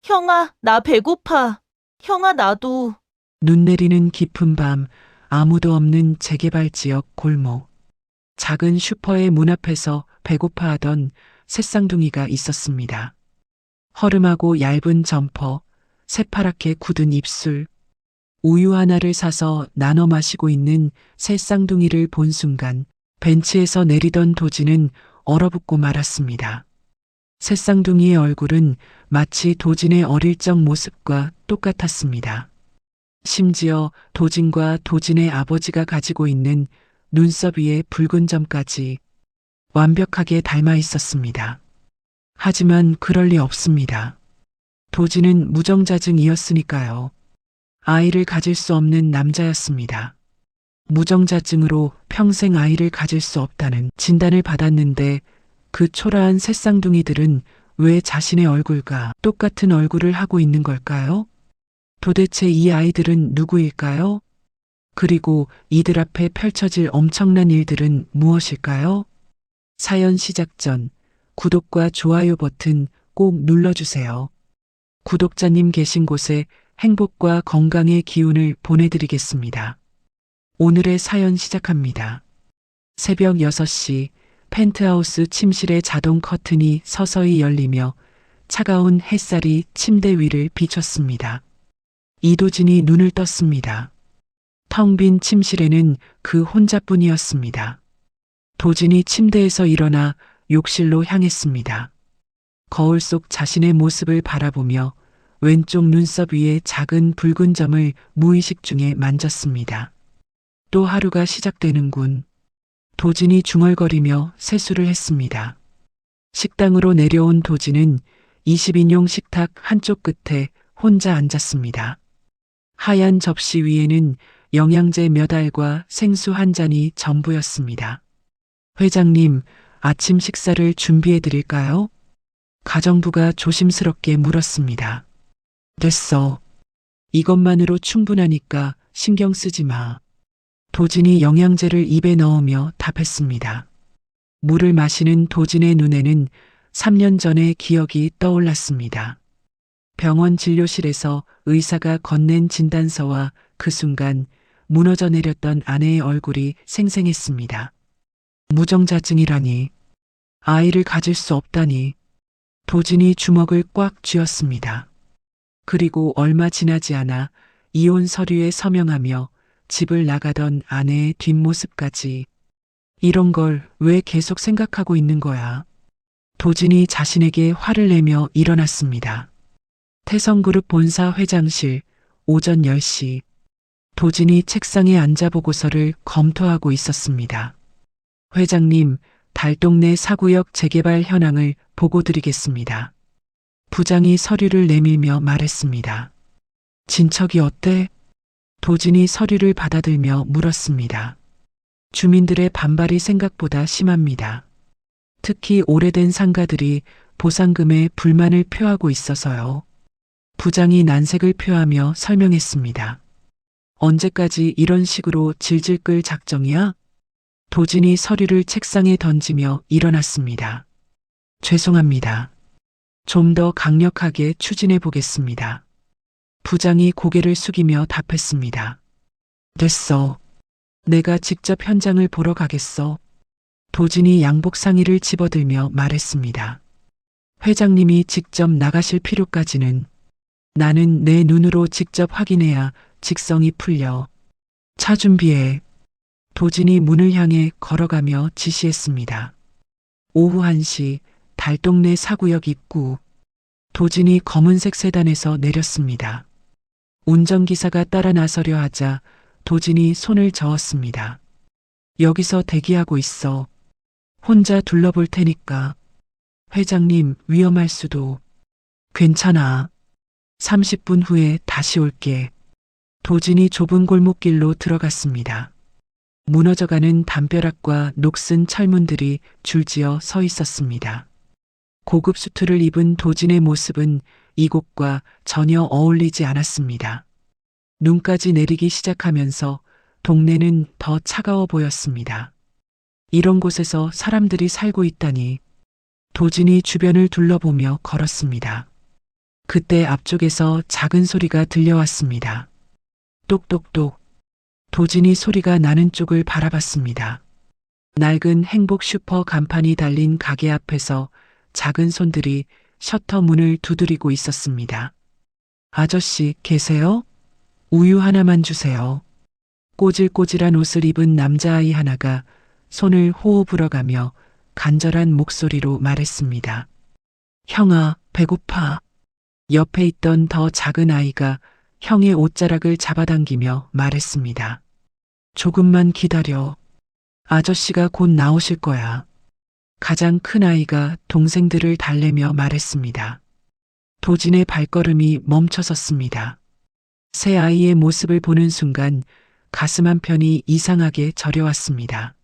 형아, 나 배고파. 형아, 나도. 눈 내리는 깊은 밤, 아무도 없는 재개발 지역 골목. 작은 슈퍼의 문 앞에서 배고파하던 새쌍둥이가 있었습니다. 허름하고 얇은 점퍼, 새파랗게 굳은 입술, 우유 하나를 사서 나눠 마시고 있는 새쌍둥이를 본 순간 벤치에서 내리던 도진은 얼어붙고 말았습니다. 새쌍둥이의 얼굴은 마치 도진의 어릴 적 모습과 똑같았습니다. 심지어 도진과 도진의 아버지가 가지고 있는 눈썹 위에 붉은 점까지 완벽하게 닮아 있었습니다. 하지만 그럴 리 없습니다. 도진은 무정자증이었으니까요. 아이를 가질 수 없는 남자였습니다. 무정자증으로 평생 아이를 가질 수 없다는 진단을 받았는데 그 초라한 새쌍둥이들은 왜 자신의 얼굴과 똑같은 얼굴을 하고 있는 걸까요? 도대체 이 아이들은 누구일까요? 그리고 이들 앞에 펼쳐질 엄청난 일들은 무엇일까요? 사연 시작 전 구독과 좋아요 버튼 꼭 눌러주세요. 구독자님 계신 곳에 행복과 건강의 기운을 보내드리겠습니다. 오늘의 사연 시작합니다. 새벽 6시 펜트하우스 침실의 자동 커튼이 서서히 열리며 차가운 햇살이 침대 위를 비췄습니다. 이도진이 눈을 떴습니다. 텅 빈 침실에는 그 혼자뿐이었습니다. 도진이 침대에서 일어나 욕실로 향했습니다. 거울 속 자신의 모습을 바라보며 왼쪽 눈썹 위에 작은 붉은 점을 무의식 중에 만졌습니다. 또 하루가 시작되는군. 도진이 중얼거리며 세수를 했습니다. 식당으로 내려온 도진은 20인용 식탁 한쪽 끝에 혼자 앉았습니다. 하얀 접시 위에는 영양제 몇 알과 생수 한 잔이 전부였습니다. 회장님, 아침 식사를 준비해 드릴까요? 가정부가 조심스럽게 물었습니다. 됐어. 이것만으로 충분하니까 신경 쓰지 마. 도진이 영양제를 입에 넣으며 답했습니다. 물을 마시는 도진의 눈에는 3년 전의 기억이 떠올랐습니다. 병원 진료실에서 의사가 건넨 진단서와 그 순간 무너져 내렸던 아내의 얼굴이 생생했습니다. 무정자증이라니, 아이를 가질 수 없다니. 도진이 주먹을 꽉 쥐었습니다. 그리고 얼마 지나지 않아 이혼 서류에 서명하며 집을 나가던 아내의 뒷모습까지. 이런 걸 왜 계속 생각하고 있는 거야? 도진이 자신에게 화를 내며 일어났습니다. 태성그룹 본사 회장실 오전 10시. 도진이 책상에 앉아 보고서를 검토하고 있었습니다. 회장님, 달동네 사구역 재개발 현황을 보고 드리겠습니다. 부장이 서류를 내밀며 말했습니다. 진척이 어때? 도진이 서류를 받아들며 물었습니다. 주민들의 반발이 생각보다 심합니다. 특히 오래된 상가들이 보상금에 불만을 표하고 있어서요. 부장이 난색을 표하며 설명했습니다. 언제까지 이런 식으로 질질 끌 작정이야? 도진이 서류를 책상에 던지며 일어났습니다. 죄송합니다. 좀 더 강력하게 추진해 보겠습니다. 부장이 고개를 숙이며 답했습니다. 됐어. 내가 직접 현장을 보러 가겠어. 도진이 양복 상의를 집어들며 말했습니다. 회장님이 직접 나가실 필요까지는 나는 내 눈으로 직접 확인해야 직성이 풀려. 차 준비해. 도진이 문을 향해 걸어가며 지시했습니다. 오후 1시 달동네 사구역 입구. 도진이 검은색 세단에서 내렸습니다. 운전기사가 따라 나서려 하자 도진이 손을 저었습니다. 여기서 대기하고 있어. 혼자 둘러볼 테니까. 회장님, 위험할 수도. 괜찮아. 30분 후에 다시 올게. 도진이 좁은 골목길로 들어갔습니다. 무너져가는 담벼락과 녹슨 철문들이 줄지어 서 있었습니다. 고급 수트를 입은 도진의 모습은 이곳과 전혀 어울리지 않았습니다. 눈까지 내리기 시작하면서 동네는 더 차가워 보였습니다. 이런 곳에서 사람들이 살고 있다니. 도진이 주변을 둘러보며 걸었습니다. 그때 앞쪽에서 작은 소리가 들려왔습니다. 똑똑똑. 도진이 소리가 나는 쪽을 바라봤습니다. 낡은 행복 슈퍼 간판이 달린 가게 앞에서 작은 손들이 셔터 문을 두드리고 있었습니다. 아저씨, 계세요? 우유 하나만 주세요. 꼬질꼬질한 옷을 입은 남자아이 하나가 손을 호호 불어가며 간절한 목소리로 말했습니다. 형아, 배고파. 옆에 있던 더 작은 아이가 형의 옷자락을 잡아당기며 말했습니다. 조금만 기다려. 아저씨가 곧 나오실 거야. 가장 큰 아이가 동생들을 달래며 말했습니다. 도진의 발걸음이 멈춰섰습니다. 새 아이의 모습을 보는 순간 가슴 한편이 이상하게 저려왔습니다.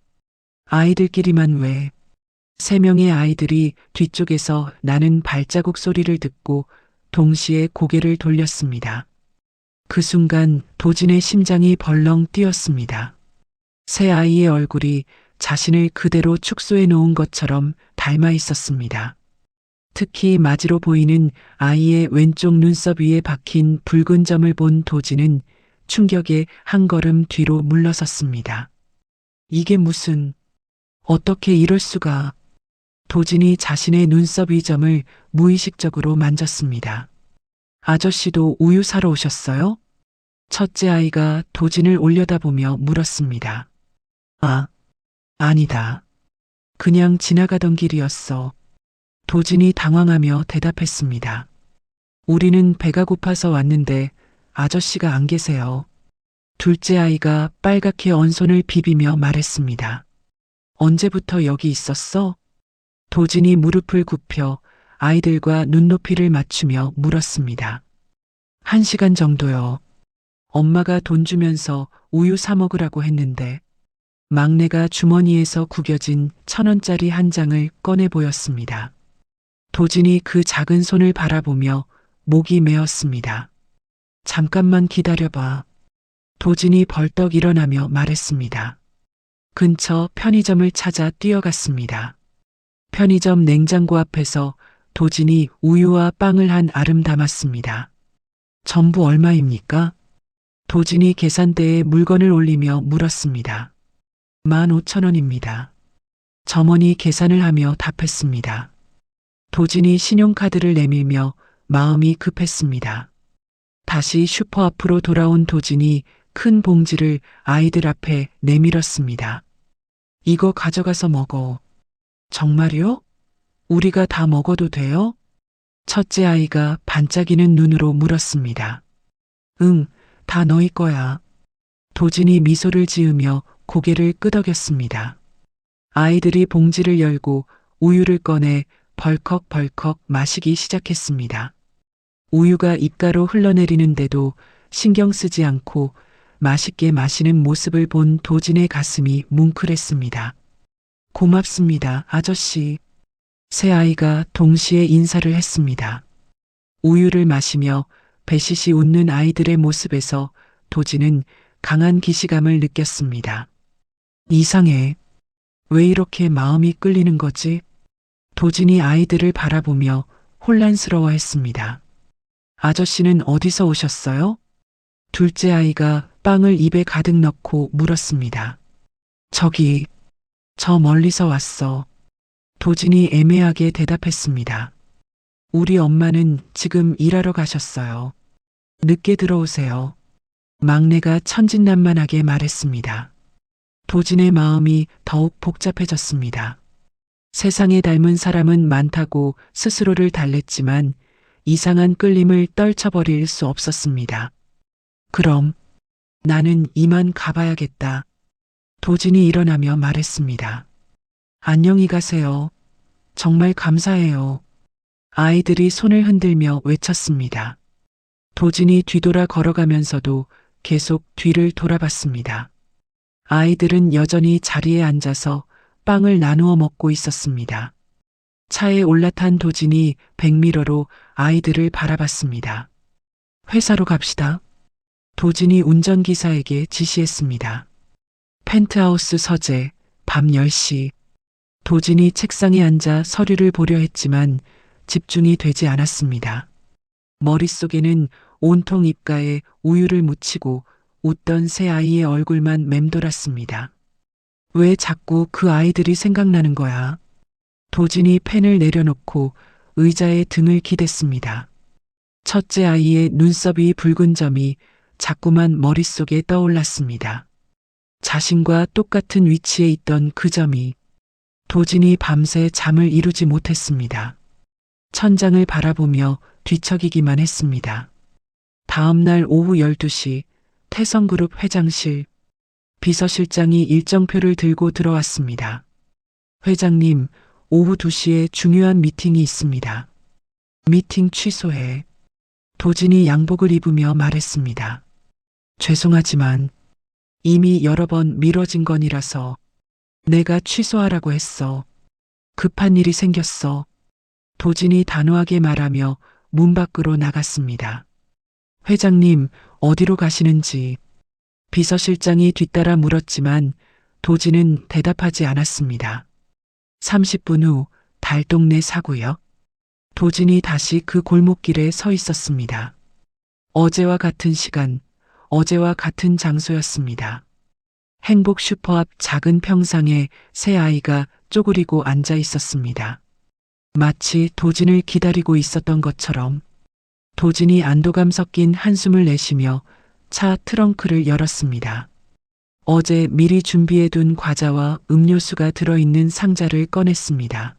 아이들끼리만 왜? 3명의 아이들이 뒤쪽에서 나는 발자국 소리를 듣고 동시에 고개를 돌렸습니다. 그 순간 도진의 심장이 벌렁 뛰었습니다. 새 아이의 얼굴이 자신을 그대로 축소해 놓은 것처럼 닮아 있었습니다. 특히 마지로 보이는 아이의 왼쪽 눈썹 위에 박힌 붉은 점을 본 도진은 충격에 한 걸음 뒤로 물러섰습니다. 이게 무슨, 어떻게 이럴 수가. 도진이 자신의 눈썹 위 점을 무의식적으로 만졌습니다. 아저씨도 우유 사러 오셨어요? 첫째 아이가 도진을 올려다보며 물었습니다. 아, 아니다. 그냥 지나가던 길이었어. 도진이 당황하며 대답했습니다. 우리는 배가 고파서 왔는데 아저씨가 안 계세요. 둘째 아이가 빨갛게 언 손을 비비며 말했습니다. 언제부터 여기 있었어? 도진이 무릎을 굽혀 아이들과 눈높이를 맞추며 물었습니다. 1시간 정도요. 엄마가 돈 주면서 우유 사 먹으라고 했는데 막내가 주머니에서 구겨진 1,000원짜리 한 장을 꺼내 보였습니다. 도진이 그 작은 손을 바라보며 목이 메었습니다. 잠깐만 기다려봐. 도진이 벌떡 일어나며 말했습니다. 근처 편의점을 찾아 뛰어갔습니다. 편의점 냉장고 앞에서 도진이 우유와 빵을 한 알음 담았습니다. 전부 얼마입니까? 도진이 계산대에 물건을 올리며 물었습니다. 15,000원입니다. 점원이 계산을 하며 답했습니다. 도진이 신용카드를 내밀며 마음이 급했습니다. 다시 슈퍼 앞으로 돌아온 도진이 큰 봉지를 아이들 앞에 내밀었습니다. 이거 가져가서 먹어. 정말요? 우리가 다 먹어도 돼요? 첫째 아이가 반짝이는 눈으로 물었습니다. 응, 다 너희 거야. 도진이 미소를 지으며 고개를 끄덕였습니다. 아이들이 봉지를 열고 우유를 꺼내 벌컥벌컥 마시기 시작했습니다. 우유가 입가로 흘러내리는데도 신경 쓰지 않고 맛있게 마시는 모습을 본 도진의 가슴이 뭉클했습니다. 고맙습니다, 아저씨. 세 아이가 동시에 인사를 했습니다. 우유를 마시며 배시시 웃는 아이들의 모습에서 도진은 강한 기시감을 느꼈습니다. 이상해. 왜 이렇게 마음이 끌리는 거지? 도진이 아이들을 바라보며 혼란스러워했습니다. 아저씨는 어디서 오셨어요? 둘째 아이가 빵을 입에 가득 넣고 물었습니다. 저기, 저 멀리서 왔어. 도진이 애매하게 대답했습니다. 우리 엄마는 지금 일하러 가셨어요. 늦게 들어오세요. 막내가 천진난만하게 말했습니다. 도진의 마음이 더욱 복잡해졌습니다. 세상에 닮은 사람은 많다고 스스로를 달랬지만 이상한 끌림을 떨쳐버릴 수 없었습니다. 그럼 나는 이만 가봐야겠다. 도진이 일어나며 말했습니다. 안녕히 가세요. 정말 감사해요. 아이들이 손을 흔들며 외쳤습니다. 도진이 뒤돌아 걸어가면서도 계속 뒤를 돌아봤습니다. 아이들은 여전히 자리에 앉아서 빵을 나누어 먹고 있었습니다. 차에 올라탄 도진이 백미러로 아이들을 바라봤습니다. 회사로 갑시다. 도진이 운전기사에게 지시했습니다. 펜트하우스 서재, 밤 10시. 도진이 책상에 앉아 서류를 보려 했지만 집중이 되지 않았습니다. 머릿속에는 온통 입가에 우유를 묻히고 웃던 새 아이의 얼굴만 맴돌았습니다. 왜 자꾸 그 아이들이 생각나는 거야? 도진이 펜을 내려놓고 의자에 등을 기댔습니다. 첫째 아이의 눈썹이 붉은 점이 자꾸만 머릿속에 떠올랐습니다. 자신과 똑같은 위치에 있던 그 점이. 도진이 밤새 잠을 이루지 못했습니다. 천장을 바라보며 뒤척이기만 했습니다. 다음 날 오후 12시 태성그룹 회장실. 비서실장이 일정표를 들고 들어왔습니다. 회장님, 오후 2시에 중요한 미팅이 있습니다. 미팅 취소해. 도진이 양복을 입으며 말했습니다. 죄송하지만 이미 여러 번 미뤄진 건이라서 내가 취소하라고 했어. 급한 일이 생겼어. 도진이 단호하게 말하며 문 밖으로 나갔습니다. 회장님, 어디로 가시는지 비서실장이 뒤따라 물었지만 도진은 대답하지 않았습니다. 30분 후 달동네 사구역. 도진이 다시 그 골목길에 서 있었습니다. 어제와 같은 시간, 어제와 같은 장소였습니다. 행복 슈퍼 앞 작은 평상에 새 아이가 쪼그리고 앉아 있었습니다. 마치 도진을 기다리고 있었던 것처럼. 도진이 안도감 섞인 한숨을 내쉬며 차 트렁크를 열었습니다. 어제 미리 준비해둔 과자와 음료수가 들어있는 상자를 꺼냈습니다.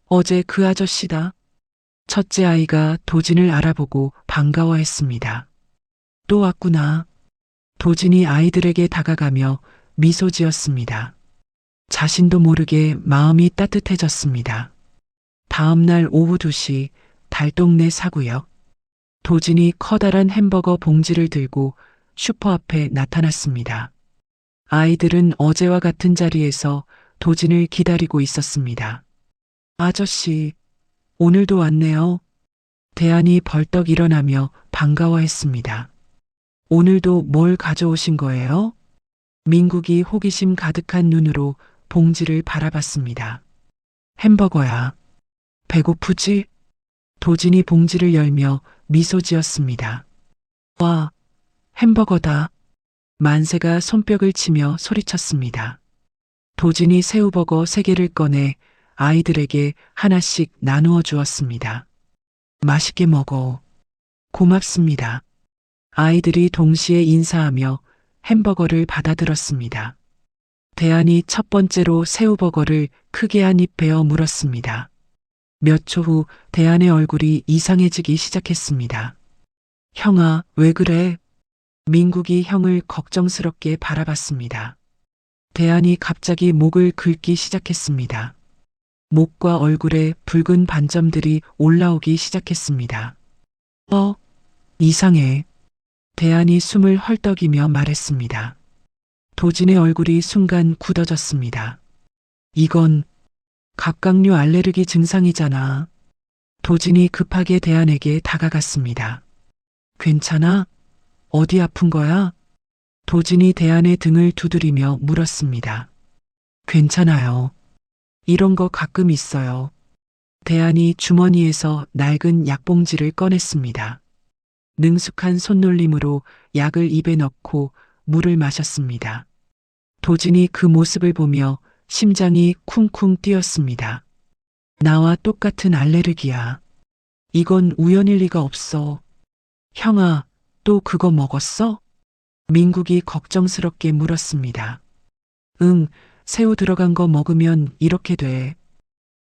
어제 그 아저씨다. 첫째 아이가 도진을 알아보고 반가워했습니다. 또 왔구나. 도진이 아이들에게 다가가며 미소 지었습니다. 자신도 모르게 마음이 따뜻해졌습니다. 다음 날 오후 2시 달동네 사구역. 도진이 커다란 햄버거 봉지를 들고 슈퍼 앞에 나타났습니다. 아이들은 어제와 같은 자리에서 도진을 기다리고 있었습니다. 아저씨, 오늘도 왔네요. 대안이 벌떡 일어나며 반가워했습니다. 오늘도 뭘 가져오신 거예요? 민국이 호기심 가득한 눈으로 봉지를 바라봤습니다. 햄버거야. 배고프지? 도진이 봉지를 열며 미소 지었습니다. 와, 햄버거다. 만세가 손뼉을 치며 소리쳤습니다. 도진이 새우버거 3개를 꺼내 아이들에게 하나씩 나누어 주었습니다. 맛있게 먹어. 고맙습니다. 아이들이 동시에 인사하며 햄버거를 받아들었습니다. 대안이 첫 번째로 새우버거를 크게 한 입 베어 물었습니다. 몇 초 후 대안의 얼굴이 이상해지기 시작했습니다. 형아, 왜 그래? 민국이 형을 걱정스럽게 바라봤습니다. 대안이 갑자기 목을 긁기 시작했습니다. 목과 얼굴에 붉은 반점들이 올라오기 시작했습니다. 이상해. 대안이 숨을 헐떡이며 말했습니다. 도진의 얼굴이 순간 굳어졌습니다. 이건 갑각류 알레르기 증상이잖아. 도진이 급하게 대안에게 다가갔습니다. 괜찮아? 어디 아픈 거야? 도진이 대안의 등을 두드리며 물었습니다. 괜찮아요. 이런 거 가끔 있어요. 대안이 주머니에서 낡은 약봉지를 꺼냈습니다. 능숙한 손놀림으로 약을 입에 넣고 물을 마셨습니다. 도진이 그 모습을 보며 심장이 쿵쿵 뛰었습니다. 나와 똑같은 알레르기야. 이건 우연일 리가 없어. 형아, 또 그거 먹었어? 민국이 걱정스럽게 물었습니다. 응, 새우 들어간 거 먹으면 이렇게 돼.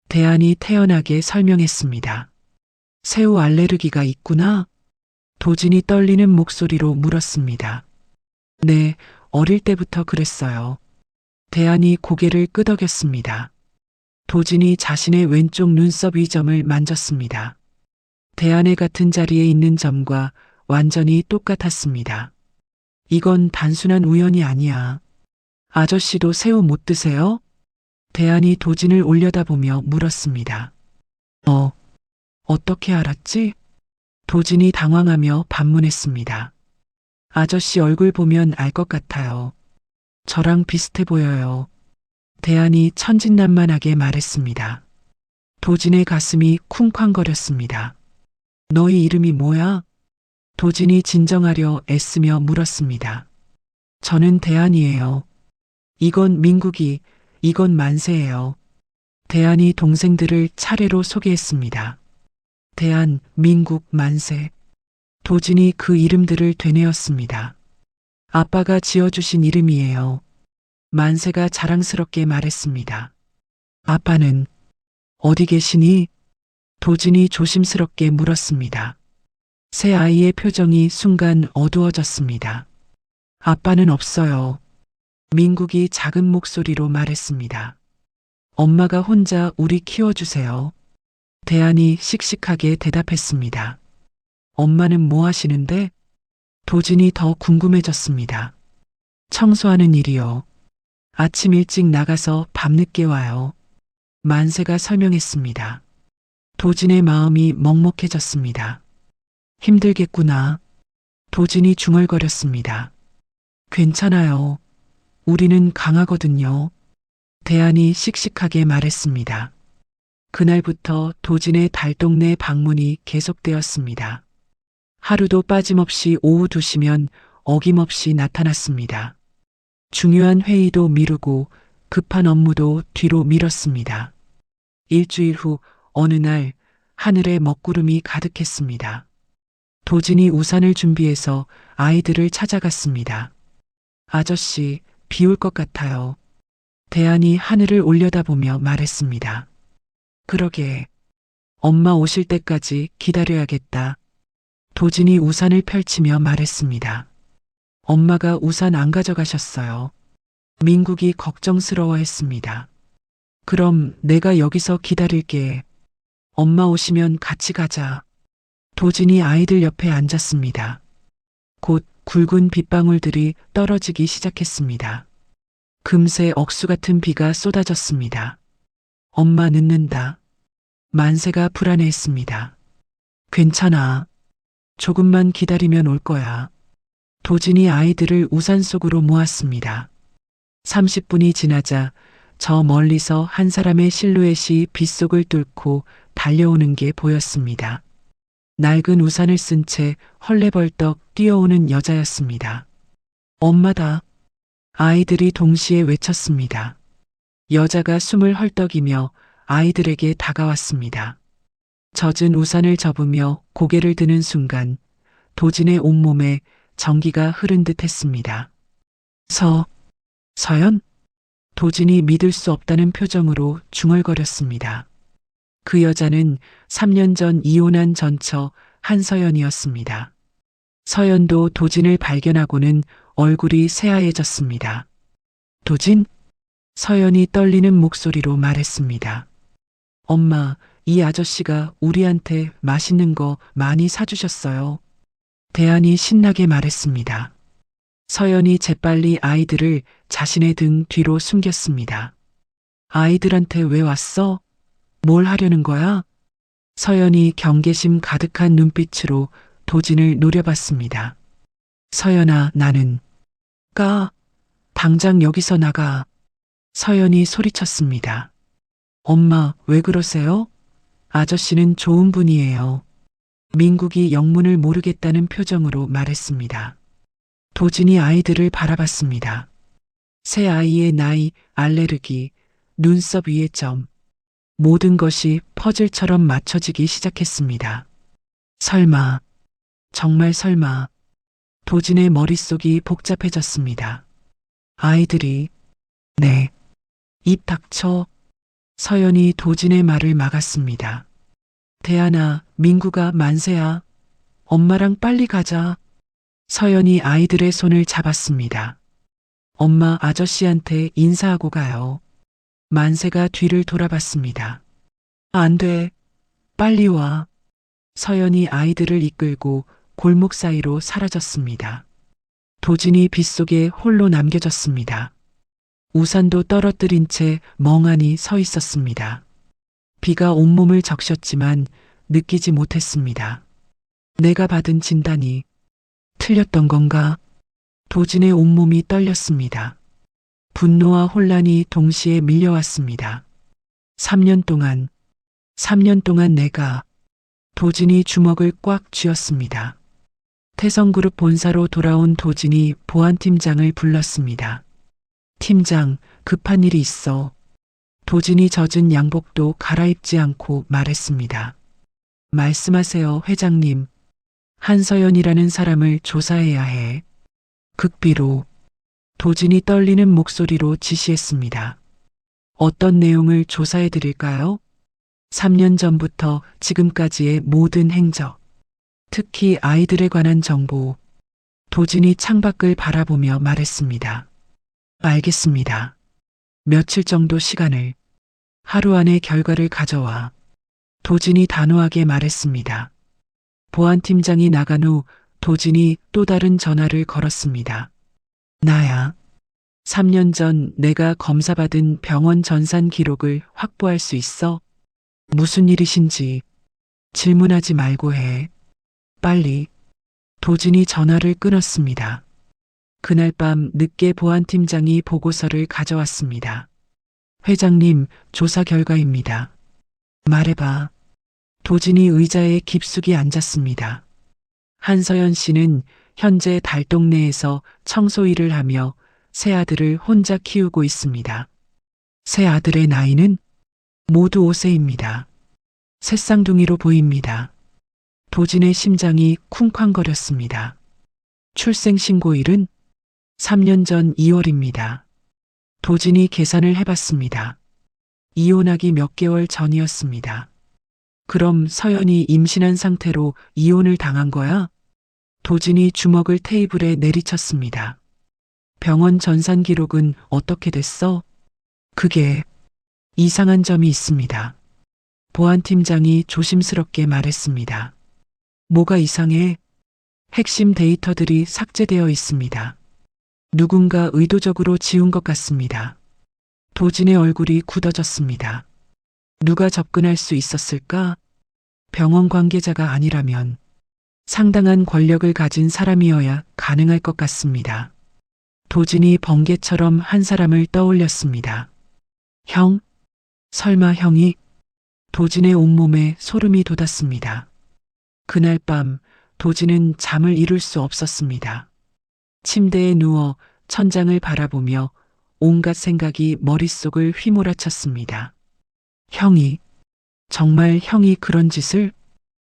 대안이 태연하게 설명했습니다. 새우 알레르기가 있구나? 도진이 떨리는 목소리로 물었습니다. 네, 어릴 때부터 그랬어요. 대안이 고개를 끄덕였습니다. 도진이 자신의 왼쪽 눈썹 위점을 만졌습니다. 대안의 같은 자리에 있는 점과 완전히 똑같았습니다. 이건 단순한 우연이 아니야. 아저씨도 새우 못 드세요? 대안이 도진을 올려다보며 물었습니다. 어떻게 알았지? 도진이 당황하며 반문했습니다. 아저씨 얼굴 보면 알 것 같아요. 저랑 비슷해 보여요. 대안이 천진난만하게 말했습니다. 도진의 가슴이 쿵쾅거렸습니다. 너희 이름이 뭐야? 도진이 진정하려 애쓰며 물었습니다. 저는 대한이에요. 이건 민국이, 이건 만세예요. 대한이 동생들을 차례로 소개했습니다. 대한, 민국, 만세. 도진이 그 이름들을 되뇌었습니다. 아빠가 지어주신 이름이에요. 만세가 자랑스럽게 말했습니다. 아빠는 어디 계시니? 도진이 조심스럽게 물었습니다. 새 아이의 표정이 순간 어두워졌습니다. 아빠는 없어요. 민국이 작은 목소리로 말했습니다. 엄마가 혼자 우리 키워주세요. 대한이 씩씩하게 대답했습니다. 엄마는 뭐 하시는데? 도진이 더 궁금해졌습니다. 청소하는 일이요. 아침 일찍 나가서 밤늦게 와요. 만세가 설명했습니다. 도진의 마음이 먹먹해졌습니다. 힘들겠구나. 도진이 중얼거렸습니다. 괜찮아요. 우리는 강하거든요. 대한이 씩씩하게 말했습니다. 그날부터 도진의 달동네 방문이 계속되었습니다. 하루도 빠짐없이 오후 2시면 어김없이 나타났습니다. 중요한 회의도 미루고 급한 업무도 뒤로 미뤘습니다. 일주일 후 어느 날 하늘에 먹구름이 가득했습니다. 도진이 우산을 준비해서 아이들을 찾아갔습니다. 아저씨, 비 올 것 같아요. 대한이 하늘을 올려다보며 말했습니다. 그러게. 엄마 오실 때까지 기다려야겠다. 도진이 우산을 펼치며 말했습니다. 엄마가 우산 안 가져가셨어요. 민국이 걱정스러워했습니다. 그럼 내가 여기서 기다릴게. 엄마 오시면 같이 가자. 도진이 아이들 옆에 앉았습니다. 곧 굵은 빗방울들이 떨어지기 시작했습니다. 금세 억수 같은 비가 쏟아졌습니다. 엄마 늦는다. 만세가 불안해했습니다. 괜찮아. 조금만 기다리면 올 거야. 도진이 아이들을 우산 속으로 모았습니다. 30분이 지나자 저 멀리서 한 사람의 실루엣이 빗속을 뚫고 달려오는 게 보였습니다. 낡은 우산을 쓴 채 헐레벌떡 뛰어오는 여자였습니다. 엄마다. 아이들이 동시에 외쳤습니다. 여자가 숨을 헐떡이며 아이들에게 다가왔습니다. 젖은 우산을 접으며 고개를 드는 순간 도진의 온몸에 전기가 흐른 듯 했습니다. 서연? 도진이 믿을 수 없다는 표정으로 중얼거렸습니다. 그 여자는 3년 전 이혼한 전처 한서연이었습니다. 서연도 도진을 발견하고는 얼굴이 새하얘졌습니다. 도진? 서연이 떨리는 목소리로 말했습니다. 엄마, 이 아저씨가 우리한테 맛있는 거 많이 사주셨어요. 대한이 신나게 말했습니다. 서연이 재빨리 아이들을 자신의 등 뒤로 숨겼습니다. 아이들한테 왜 왔어? 뭘 하려는 거야? 서연이 경계심 가득한 눈빛으로 도진을 노려봤습니다. 서연아, 나는 당장 여기서 나가. 서연이 소리쳤습니다. 엄마, 왜 그러세요? 아저씨는 좋은 분이에요. 민국이 영문을 모르겠다는 표정으로 말했습니다. 도진이 아이들을 바라봤습니다. 새 아이의 나이, 알레르기, 눈썹 위의 점, 모든 것이 퍼즐처럼 맞춰지기 시작했습니다. 설마, 정말 설마. 도진의 머릿속이 복잡해졌습니다. 아이들이, 네. 입 닥쳐. 서연이 도진의 말을 막았습니다. 대한아, 민구가 만세야. 엄마랑 빨리 가자. 서연이 아이들의 손을 잡았습니다. 엄마, 아저씨한테 인사하고 가요. 만세가 뒤를 돌아봤습니다. 안 돼. 빨리 와. 서연이 아이들을 이끌고 골목 사이로 사라졌습니다. 도진이 빗속에 홀로 남겨졌습니다. 우산도 떨어뜨린 채 멍하니 서 있었습니다. 비가 온몸을 적셨지만 느끼지 못했습니다. 내가 받은 진단이 틀렸던 건가? 도진의 온몸이 떨렸습니다. 분노와 혼란이 동시에 밀려왔습니다. 3년 동안 내가 도진이 주먹을 꽉 쥐었습니다. 태성그룹 본사로 돌아온 도진이 보안팀장을 불렀습니다. 팀장, 급한 일이 있어. 도진이 젖은 양복도 갈아입지 않고 말했습니다. 말씀하세요, 회장님. 한서연이라는 사람을 조사해야 해. 극비로 도진이 떨리는 목소리로 지시했습니다. 어떤 내용을 조사해 드릴까요? 3년 전부터 지금까지의 모든 행적, 특히 아이들에 관한 정보. 도진이 창밖을 바라보며 말했습니다. 알겠습니다. 며칠 정도 시간을, 하루 안에 결과를 가져와. 도진이 단호하게 말했습니다. 보안팀장이 나간 후 도진이 또 다른 전화를 걸었습니다. 나야. 3년 전 내가 검사받은 병원 전산 기록을 확보할 수 있어? 무슨 일이신지 질문하지 말고 해. 빨리. 도진이 전화를 끊었습니다. 그날 밤 늦게 보안팀장이 보고서를 가져왔습니다. 회장님, 조사 결과입니다. 말해봐. 도진이 의자에 깊숙이 앉았습니다. 한서연 씨는 현재 달동 내에서 청소 일을 하며 세 아들을 혼자 키우고 있습니다. 세 아들의 나이는 모두 5세입니다. 새쌍둥이로 보입니다. 도진의 심장이 쿵쾅거렸습니다. 출생신고일은 3년 전 2월입니다. 도진이 계산을 해봤습니다. 이혼하기 몇 개월 전이었습니다. 그럼 서연이 임신한 상태로 이혼을 당한 거야? 도진이 주먹을 테이블에 내리쳤습니다. 병원 전산 기록은 어떻게 됐어? 그게 이상한 점이 있습니다. 보안팀장이 조심스럽게 말했습니다. 뭐가 이상해? 핵심 데이터들이 삭제되어 있습니다. 누군가 의도적으로 지운 것 같습니다. 도진의 얼굴이 굳어졌습니다. 누가 접근할 수 있었을까? 병원 관계자가 아니라면 상당한 권력을 가진 사람이어야 가능할 것 같습니다. 도진이 번개처럼 한 사람을 떠올렸습니다. 형? 설마 형이? 도진의 온몸에 소름이 돋았습니다. 그날 밤 도진은 잠을 이룰 수 없었습니다. 침대에 누워 천장을 바라보며 온갖 생각이 머릿속을 휘몰아쳤습니다. 형이, 정말 형이 그런 짓을?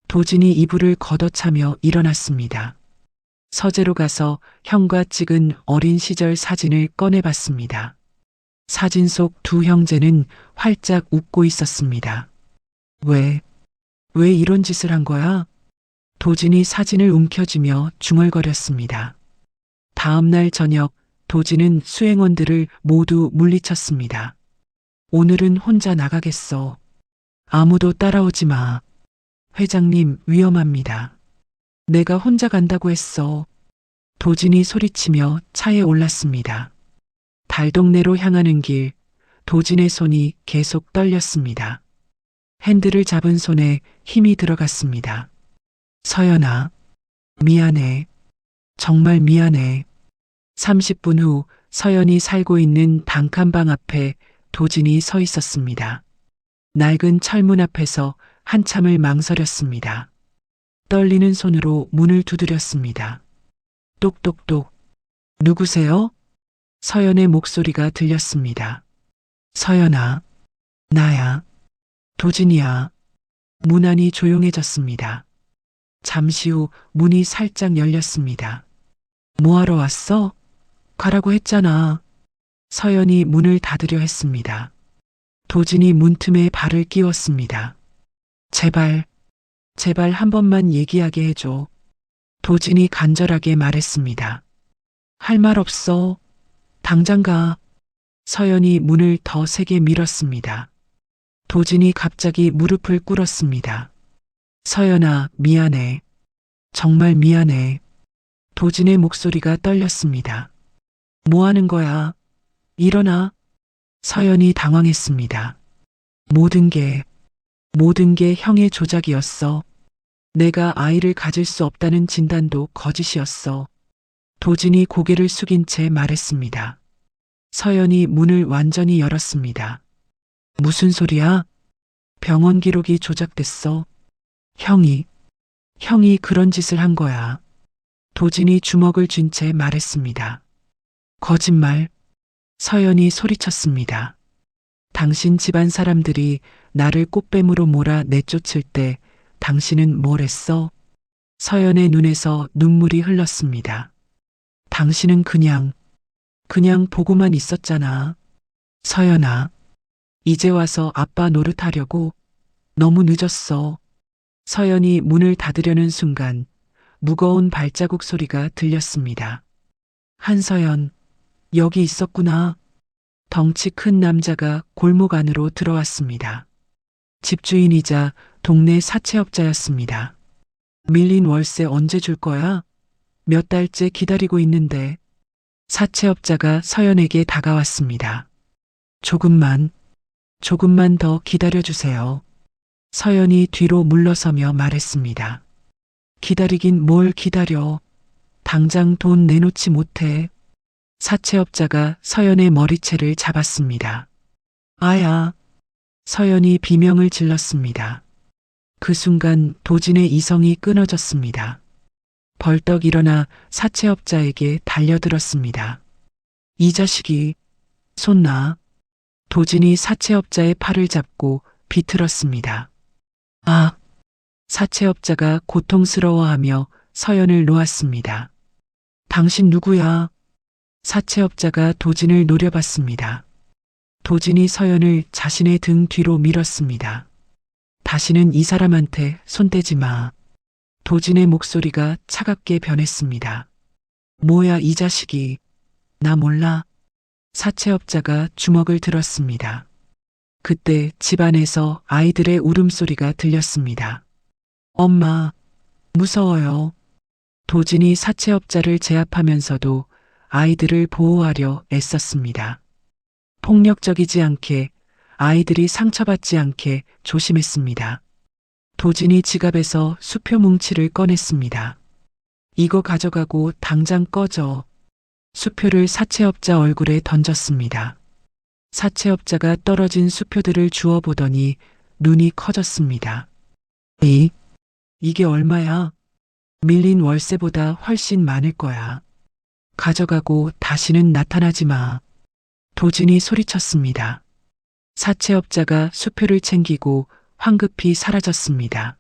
도진이 이불을 걷어차며 일어났습니다. 서재로 가서 형과 찍은 어린 시절 사진을 꺼내봤습니다. 사진 속 두 형제는 활짝 웃고 있었습니다. 왜 이런 짓을 한 거야? 도진이 사진을 움켜쥐며 중얼거렸습니다. 다음 날 저녁 도진은 수행원들을 모두 물리쳤습니다. 오늘은 혼자 나가겠어. 아무도 따라오지 마. 회장님, 위험합니다. 내가 혼자 간다고 했어. 도진이 소리치며 차에 올랐습니다. 달동네로 향하는 길, 도진의 손이 계속 떨렸습니다. 핸들을 잡은 손에 힘이 들어갔습니다. 서연아, 미안해. 정말 미안해. 30분 후 서연이 살고 있는 단칸방 앞에 도진이 서 있었습니다. 낡은 철문 앞에서 한참을 망설였습니다. 떨리는 손으로 문을 두드렸습니다. 똑똑똑. 누구세요? 서연의 목소리가 들렸습니다. 서연아, 나야. 도진이야. 문 안이 조용해졌습니다. 잠시 후 문이 살짝 열렸습니다. 뭐하러 왔어? 가라고 했잖아. 서연이 문을 닫으려 했습니다. 도진이 문틈에 발을 끼웠습니다. 제발 한 번만 얘기하게 해줘. 도진이 간절하게 말했습니다. 할 말 없어. 당장 가. 서연이 문을 더 세게 밀었습니다. 도진이 갑자기 무릎을 꿇었습니다. 서연아, 미안해. 정말 미안해. 도진의 목소리가 떨렸습니다. 뭐 하는 거야? 일어나. 서연이 당황했습니다. 모든 게 형의 조작이었어. 내가 아이를 가질 수 없다는 진단도 거짓이었어. 도진이 고개를 숙인 채 말했습니다. 서연이 문을 완전히 열었습니다. 무슨 소리야? 병원 기록이 조작됐어. 형이 그런 짓을 한 거야. 도진이 주먹을 쥔 채 말했습니다. 거짓말. 서연이 소리쳤습니다. 당신 집안 사람들이 나를 꽃뱀으로 몰아 내쫓을 때 당신은 뭘 했어? 서연의 눈에서 눈물이 흘렀습니다. 당신은 그냥 보고만 있었잖아. 서연아, 이제 와서 아빠 노릇하려고? 너무 늦었어. 서연이 문을 닫으려는 순간 무거운 발자국 소리가 들렸습니다. 한서연, 여기 있었구나. 덩치 큰 남자가 골목 안으로 들어왔습니다. 집주인이자 동네 사채업자였습니다. 밀린 월세 언제 줄 거야? 몇 달째 기다리고 있는데. 사채업자가 서연에게 다가왔습니다. 조금만 더 기다려주세요. 서연이 뒤로 물러서며 말했습니다. 기다리긴 뭘 기다려. 당장 돈 내놓지 못해. 사채업자가 서연의 머리채를 잡았습니다. 아야. 서연이 비명을 질렀습니다. 그 순간 도진의 이성이 끊어졌습니다. 벌떡 일어나 사채업자에게 달려들었습니다. 이 자식이, 손 놔. 도진이 사채업자의 팔을 잡고 비틀었습니다. 아! 사채업자가 고통스러워하며 서연을 놓았습니다. 당신 누구야? 사채업자가 도진을 노려봤습니다. 도진이 서연을 자신의 등 뒤로 밀었습니다. 다시는 이 사람한테 손대지 마. 도진의 목소리가 차갑게 변했습니다. 뭐야 이 자식이. 나 몰라. 사채업자가 주먹을 들었습니다. 그때 집안에서 아이들의 울음소리가 들렸습니다. 엄마, 무서워요. 도진이 사채업자를 제압하면서도 아이들을 보호하려 애썼습니다. 폭력적이지 않게, 아이들이 상처받지 않게 조심했습니다. 도진이 지갑에서 수표 뭉치를 꺼냈습니다. 이거 가져가고 당장 꺼져. 수표를 사채업자 얼굴에 던졌습니다. 사채업자가 떨어진 수표들을 주워보더니 눈이 커졌습니다. 이게 얼마야? 밀린 월세보다 훨씬 많을 거야. 가져가고 다시는 나타나지 마. 도진이 소리쳤습니다. 사채업자가 수표를 챙기고 황급히 사라졌습니다.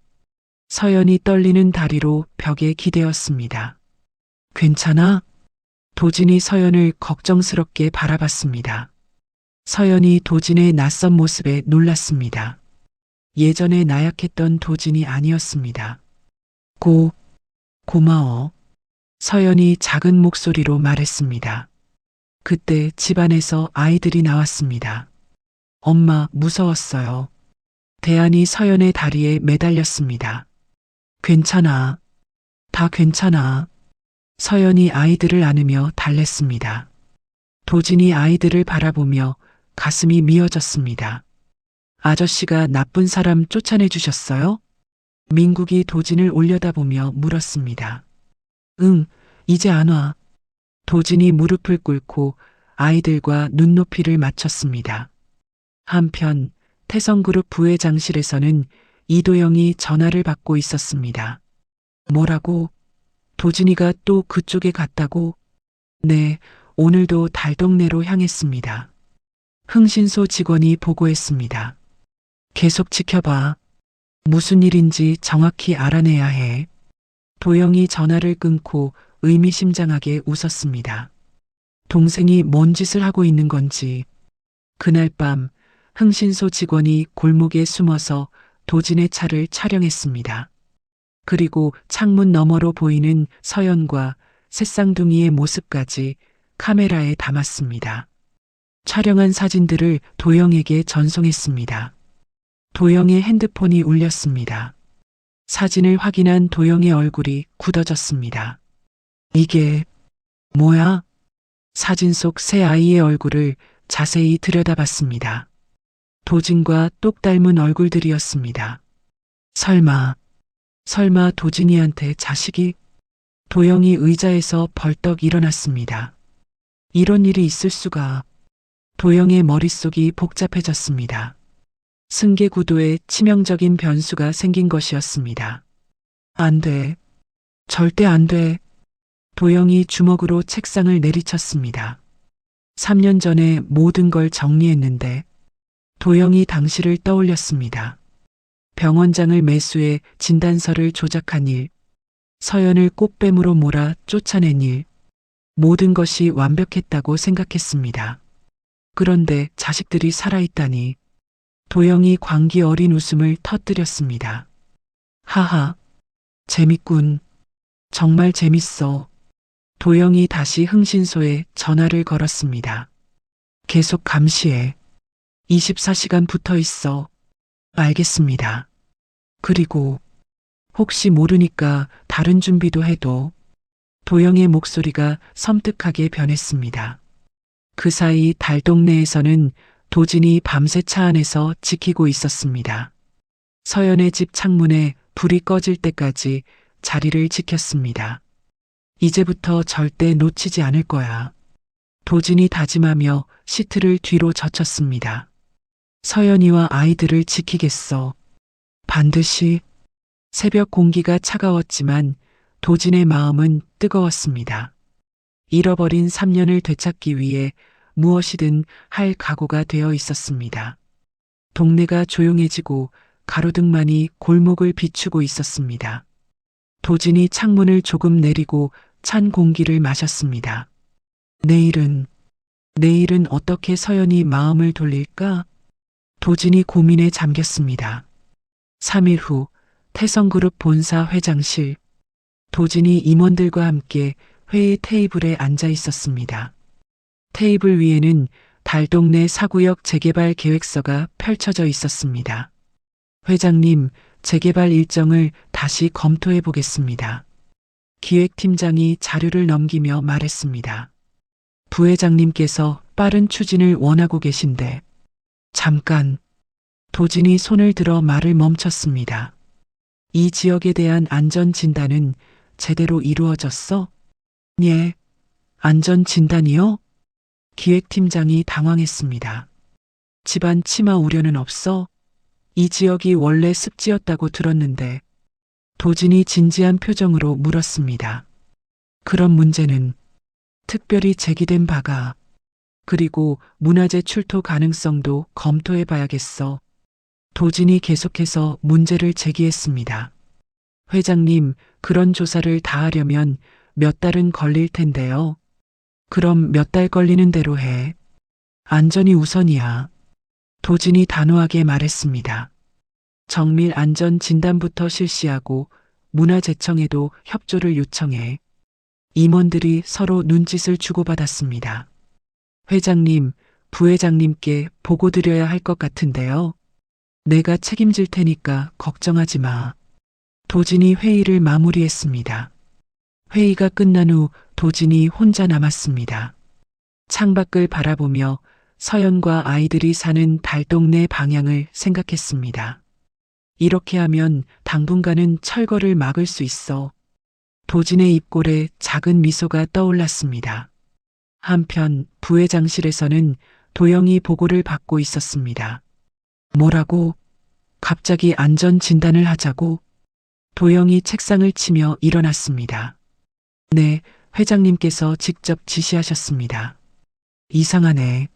서연이 떨리는 다리로 벽에 기대었습니다. 괜찮아? 도진이 서연을 걱정스럽게 바라봤습니다. 서연이 도진의 낯선 모습에 놀랐습니다. 예전에 나약했던 도진이 아니었습니다. 고마워. 서연이 작은 목소리로 말했습니다. 그때 집안에서 아이들이 나왔습니다. 엄마 무서웠어요. 대안이 서연의 다리에 매달렸습니다. 괜찮아. 다 괜찮아. 서연이 아이들을 안으며 달랬습니다. 도진이 아이들을 바라보며 가슴이 미어졌습니다. 아저씨가 나쁜 사람 쫓아내 주셨어요? 민국이 도진을 올려다보며 물었습니다. 응, 이제 안 와. 도진이 무릎을 꿇고 아이들과 눈높이를 맞췄습니다. 한편 태성그룹 부회장실에서는 이도영이 전화를 받고 있었습니다. 뭐라고? 도진이가 또 그쪽에 갔다고? 네, 오늘도 달동네로 향했습니다. 흥신소 직원이 보고했습니다. 계속 지켜봐. 무슨 일인지 정확히 알아내야 해. 도영이 전화를 끊고 의미심장하게 웃었습니다. 동생이 뭔 짓을 하고 있는 건지. 그날 밤 흥신소 직원이 골목에 숨어서 도진의 차를 촬영했습니다. 그리고 창문 너머로 보이는 서연과 새쌍둥이의 모습까지 카메라에 담았습니다. 촬영한 사진들을 도영에게 전송했습니다. 도영의 핸드폰이 울렸습니다. 사진을 확인한 도영의 얼굴이 굳어졌습니다. 이게 뭐야? 사진 속 새 아이의 얼굴을 자세히 들여다봤습니다. 도진과 똑 닮은 얼굴들이었습니다. 설마 도진이한테 자식이? 도영이 의자에서 벌떡 일어났습니다. 이런 일이 있을 수가. 도영의 머릿속이 복잡해졌습니다. 승계구도에 치명적인 변수가 생긴 것이었습니다. 안 돼. 절대 안 돼. 도영이 주먹으로 책상을 내리쳤습니다. 3년 전에 모든 걸 정리했는데 도영이 당시를 떠올렸습니다. 병원장을 매수해 진단서를 조작한 일, 서연을 꽃뱀으로 몰아 쫓아낸 일, 모든 것이 완벽했다고 생각했습니다. 그런데 자식들이 살아있다니. 도영이 광기 어린 웃음을 터뜨렸습니다. 하하, 재밌군. 정말 재밌어. 도영이 다시 흥신소에 전화를 걸었습니다. 계속 감시해. 24시간 붙어 있어. 알겠습니다. 그리고 혹시 모르니까 다른 준비도 해도. 도영의 목소리가 섬뜩하게 변했습니다. 그 사이 달동네에서는 도진이 밤새 차 안에서 지키고 있었습니다. 서연의 집 창문에 불이 꺼질 때까지 자리를 지켰습니다. 이제부터 절대 놓치지 않을 거야. 도진이 다짐하며 시트를 뒤로 젖혔습니다. 서연이와 아이들을 지키겠어. 반드시. 새벽 공기가 차가웠지만 도진의 마음은 뜨거웠습니다. 잃어버린 3년을 되찾기 위해 무엇이든 할 각오가 되어 있었습니다. 동네가 조용해지고 가로등만이 골목을 비추고 있었습니다. 도진이 창문을 조금 내리고 찬 공기를 마셨습니다. 내일은 어떻게 서연이 마음을 돌릴까? 도진이 고민에 잠겼습니다. 3일 후 태성그룹 본사 회장실. 도진이 임원들과 함께 회의 테이블에 앉아 있었습니다. 테이블 위에는 달동네 사구역 재개발 계획서가 펼쳐져 있었습니다. 회장님, 재개발 일정을 다시 검토해 보겠습니다. 기획팀장이 자료를 넘기며 말했습니다. 부회장님께서 빠른 추진을 원하고 계신데. 잠깐. 도진이 손을 들어 말을 멈췄습니다. 이 지역에 대한 안전 진단은 제대로 이루어졌어? 예. 안전 진단이요? 기획팀장이 당황했습니다. 집안 침하 우려는 없어? 이 지역이 원래 습지였다고 들었는데. 도진이 진지한 표정으로 물었습니다. 그런 문제는 특별히 제기된 바가. 그리고 문화재 출토 가능성도 검토해 봐야겠어. 도진이 계속해서 문제를 제기했습니다. 회장님, 그런 조사를 다 하려면 몇 달은 걸릴 텐데요. 그럼 몇 달 걸리는 대로 해. 안전이 우선이야. 도진이 단호하게 말했습니다. 정밀 안전 진단부터 실시하고 문화재청에도 협조를 요청해. 임원들이 서로 눈짓을 주고받았습니다. 회장님, 부회장님께 보고 드려야 할 것 같은데요. 내가 책임질 테니까 걱정하지 마. 도진이 회의를 마무리했습니다. 회의가 끝난 후 도진이 혼자 남았습니다. 창밖을 바라보며 서연과 아이들이 사는 달동네 방향을 생각했습니다. 이렇게 하면 당분간은 철거를 막을 수 있어. 도진의 입꼬리에 작은 미소가 떠올랐습니다. 한편 부회장실에서는 도영이 보고를 받고 있었습니다. 뭐라고? 갑자기 안전 진단을 하자고? 도영이 책상을 치며 일어났습니다. 네, 회장님께서 직접 지시하셨습니다. 이상하네.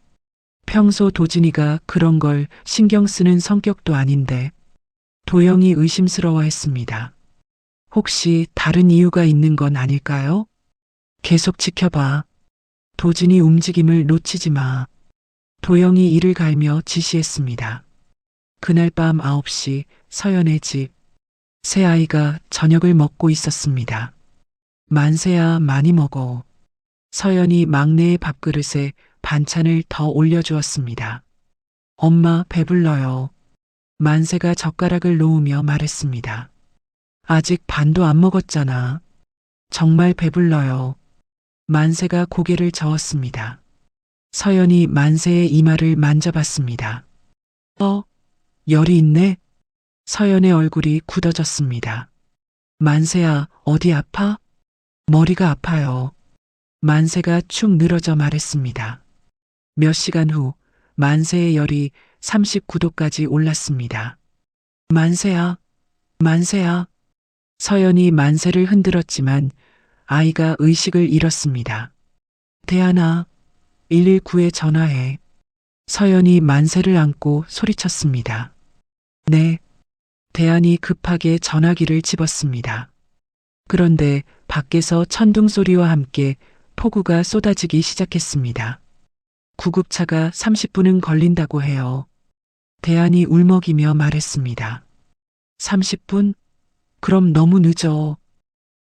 평소 도진이가 그런 걸 신경 쓰는 성격도 아닌데. 도영이 의심스러워했습니다. 혹시 다른 이유가 있는 건 아닐까요? 계속 지켜봐. 도진이 움직임을 놓치지 마. 도영이 이를 갈며 지시했습니다. 그날 밤 9시 서연의 집. 새 아이가 저녁을 먹고 있었습니다. 만세야, 많이 먹어. 서연이 막내의 밥그릇에 반찬을 더 올려주었습니다. 엄마, 배불러요. 만세가 젓가락을 놓으며 말했습니다. 아직 반도 안 먹었잖아. 정말 배불러요. 만세가 고개를 저었습니다. 서연이 만세의 이마를 만져봤습니다. 열이 있네? 서연의 얼굴이 굳어졌습니다. 만세야, 어디 아파? 머리가 아파요. 만세가 축 늘어져 말했습니다. 몇 시간 후 만세의 열이 39도까지 올랐습니다. 만세야, 만세야. 서연이 만세를 흔들었지만 아이가 의식을 잃었습니다. 대안아, 119에 전화해. 서연이 만세를 안고 소리쳤습니다. 네. 대안이 급하게 전화기를 집었습니다. 그런데 밖에서 천둥 소리와 함께 폭우가 쏟아지기 시작했습니다. 구급차가 30분은 걸린다고 해요. 대안이 울먹이며 말했습니다. 30분? 그럼 너무 늦어.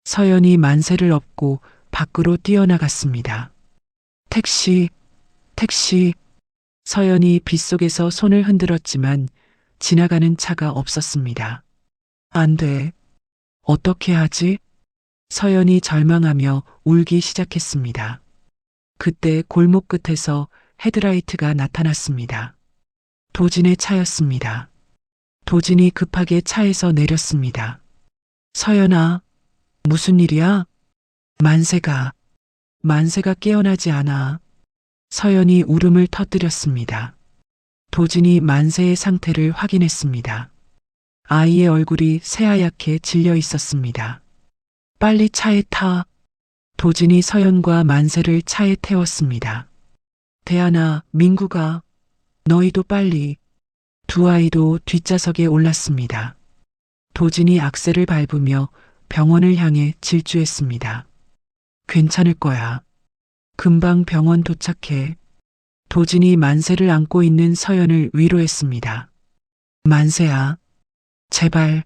서연이 만세를 업고 밖으로 뛰어나갔습니다. 택시, 택시. 서연이 빗속에서 손을 흔들었지만 지나가는 차가 없었습니다. 안 돼. 어떻게 하지? 서연이 절망하며 울기 시작했습니다. 그때 골목 끝에서 헤드라이트가 나타났습니다. 도진의 차였습니다. 도진이 급하게 차에서 내렸습니다. 서연아, 무슨 일이야? 만세가 깨어나지 않아. 서연이 울음을 터뜨렸습니다. 도진이 만세의 상태를 확인했습니다. 아이의 얼굴이 새하얗게 질려 있었습니다. 빨리 차에 타. 도진이 서연과 만세를 차에 태웠습니다. 대안아, 민구가, 너희도 빨리. 두 아이도 뒷좌석에 올랐습니다. 도진이 악셀을 밟으며 병원을 향해 질주했습니다. 괜찮을 거야. 금방 병원 도착해. 도진이 만세를 안고 있는 서연을 위로했습니다. 만세야, 제발.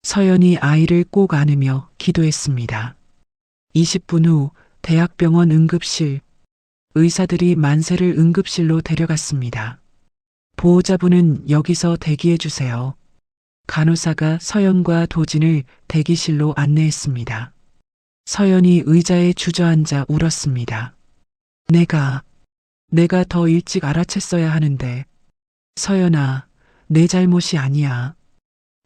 서연이 아이를 꼭 안으며 기도했습니다. 20분 후 대학병원 응급실. 의사들이 만세를 응급실로 데려갔습니다. 보호자분은 여기서 대기해 주세요. 간호사가 서연과 도진을 대기실로 안내했습니다. 서연이 의자에 주저앉아 울었습니다. 내가 더 일찍 알아챘어야 하는데. 서연아, 내 잘못이 아니야.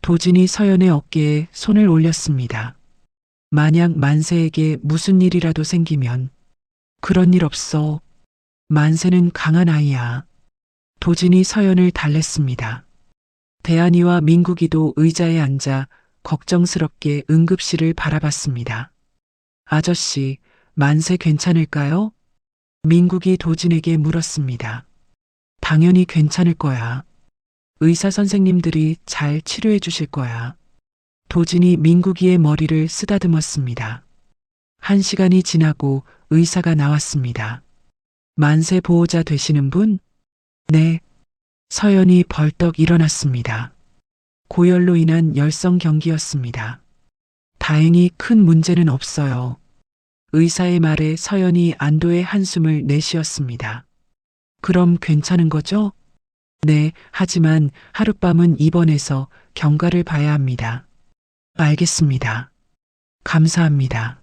도진이 서연의 어깨에 손을 올렸습니다. 만약 만세에게 무슨 일이라도 생기면. 그런 일 없어. 만세는 강한 아이야. 도진이 서연을 달랬습니다. 대안이와 민국이도 의자에 앉아 걱정스럽게 응급실을 바라봤습니다. 아저씨, 만세 괜찮을까요? 민국이 도진에게 물었습니다. 당연히 괜찮을 거야. 의사 선생님들이 잘 치료해 주실 거야. 도진이 민국이의 머리를 쓰다듬었습니다. 1시간이 지나고 의사가 나왔습니다. 만세 보호자 되시는 분? 네. 서연이 벌떡 일어났습니다. 고열로 인한 열성 경기였습니다. 다행히 큰 문제는 없어요. 의사의 말에 서연이 안도의 한숨을 내쉬었습니다. 그럼 괜찮은 거죠? 네, 하지만 하룻밤은 입원해서 경과를 봐야 합니다. 알겠습니다. 감사합니다.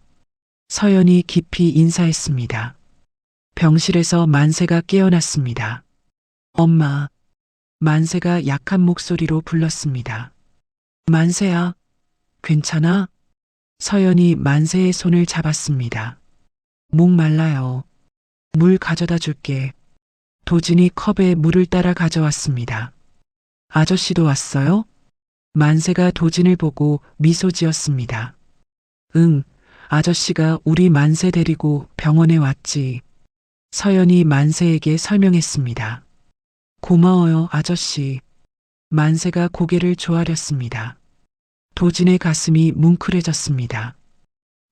서연이 깊이 인사했습니다. 병실에서 만세가 깨어났습니다. 엄마. 만세가 약한 목소리로 불렀습니다. 만세야, 괜찮아? 서연이 만세의 손을 잡았습니다. 목 말라요. 물 가져다 줄게. 도진이 컵에 물을 따라 가져왔습니다. 아저씨도 왔어요? 만세가 도진을 보고 미소 지었습니다. 응, 아저씨가 우리 만세 데리고 병원에 왔지. 서연이 만세에게 설명했습니다. 고마워요, 아저씨. 만세가 고개를 조아렸습니다. 도진의 가슴이 뭉클해졌습니다.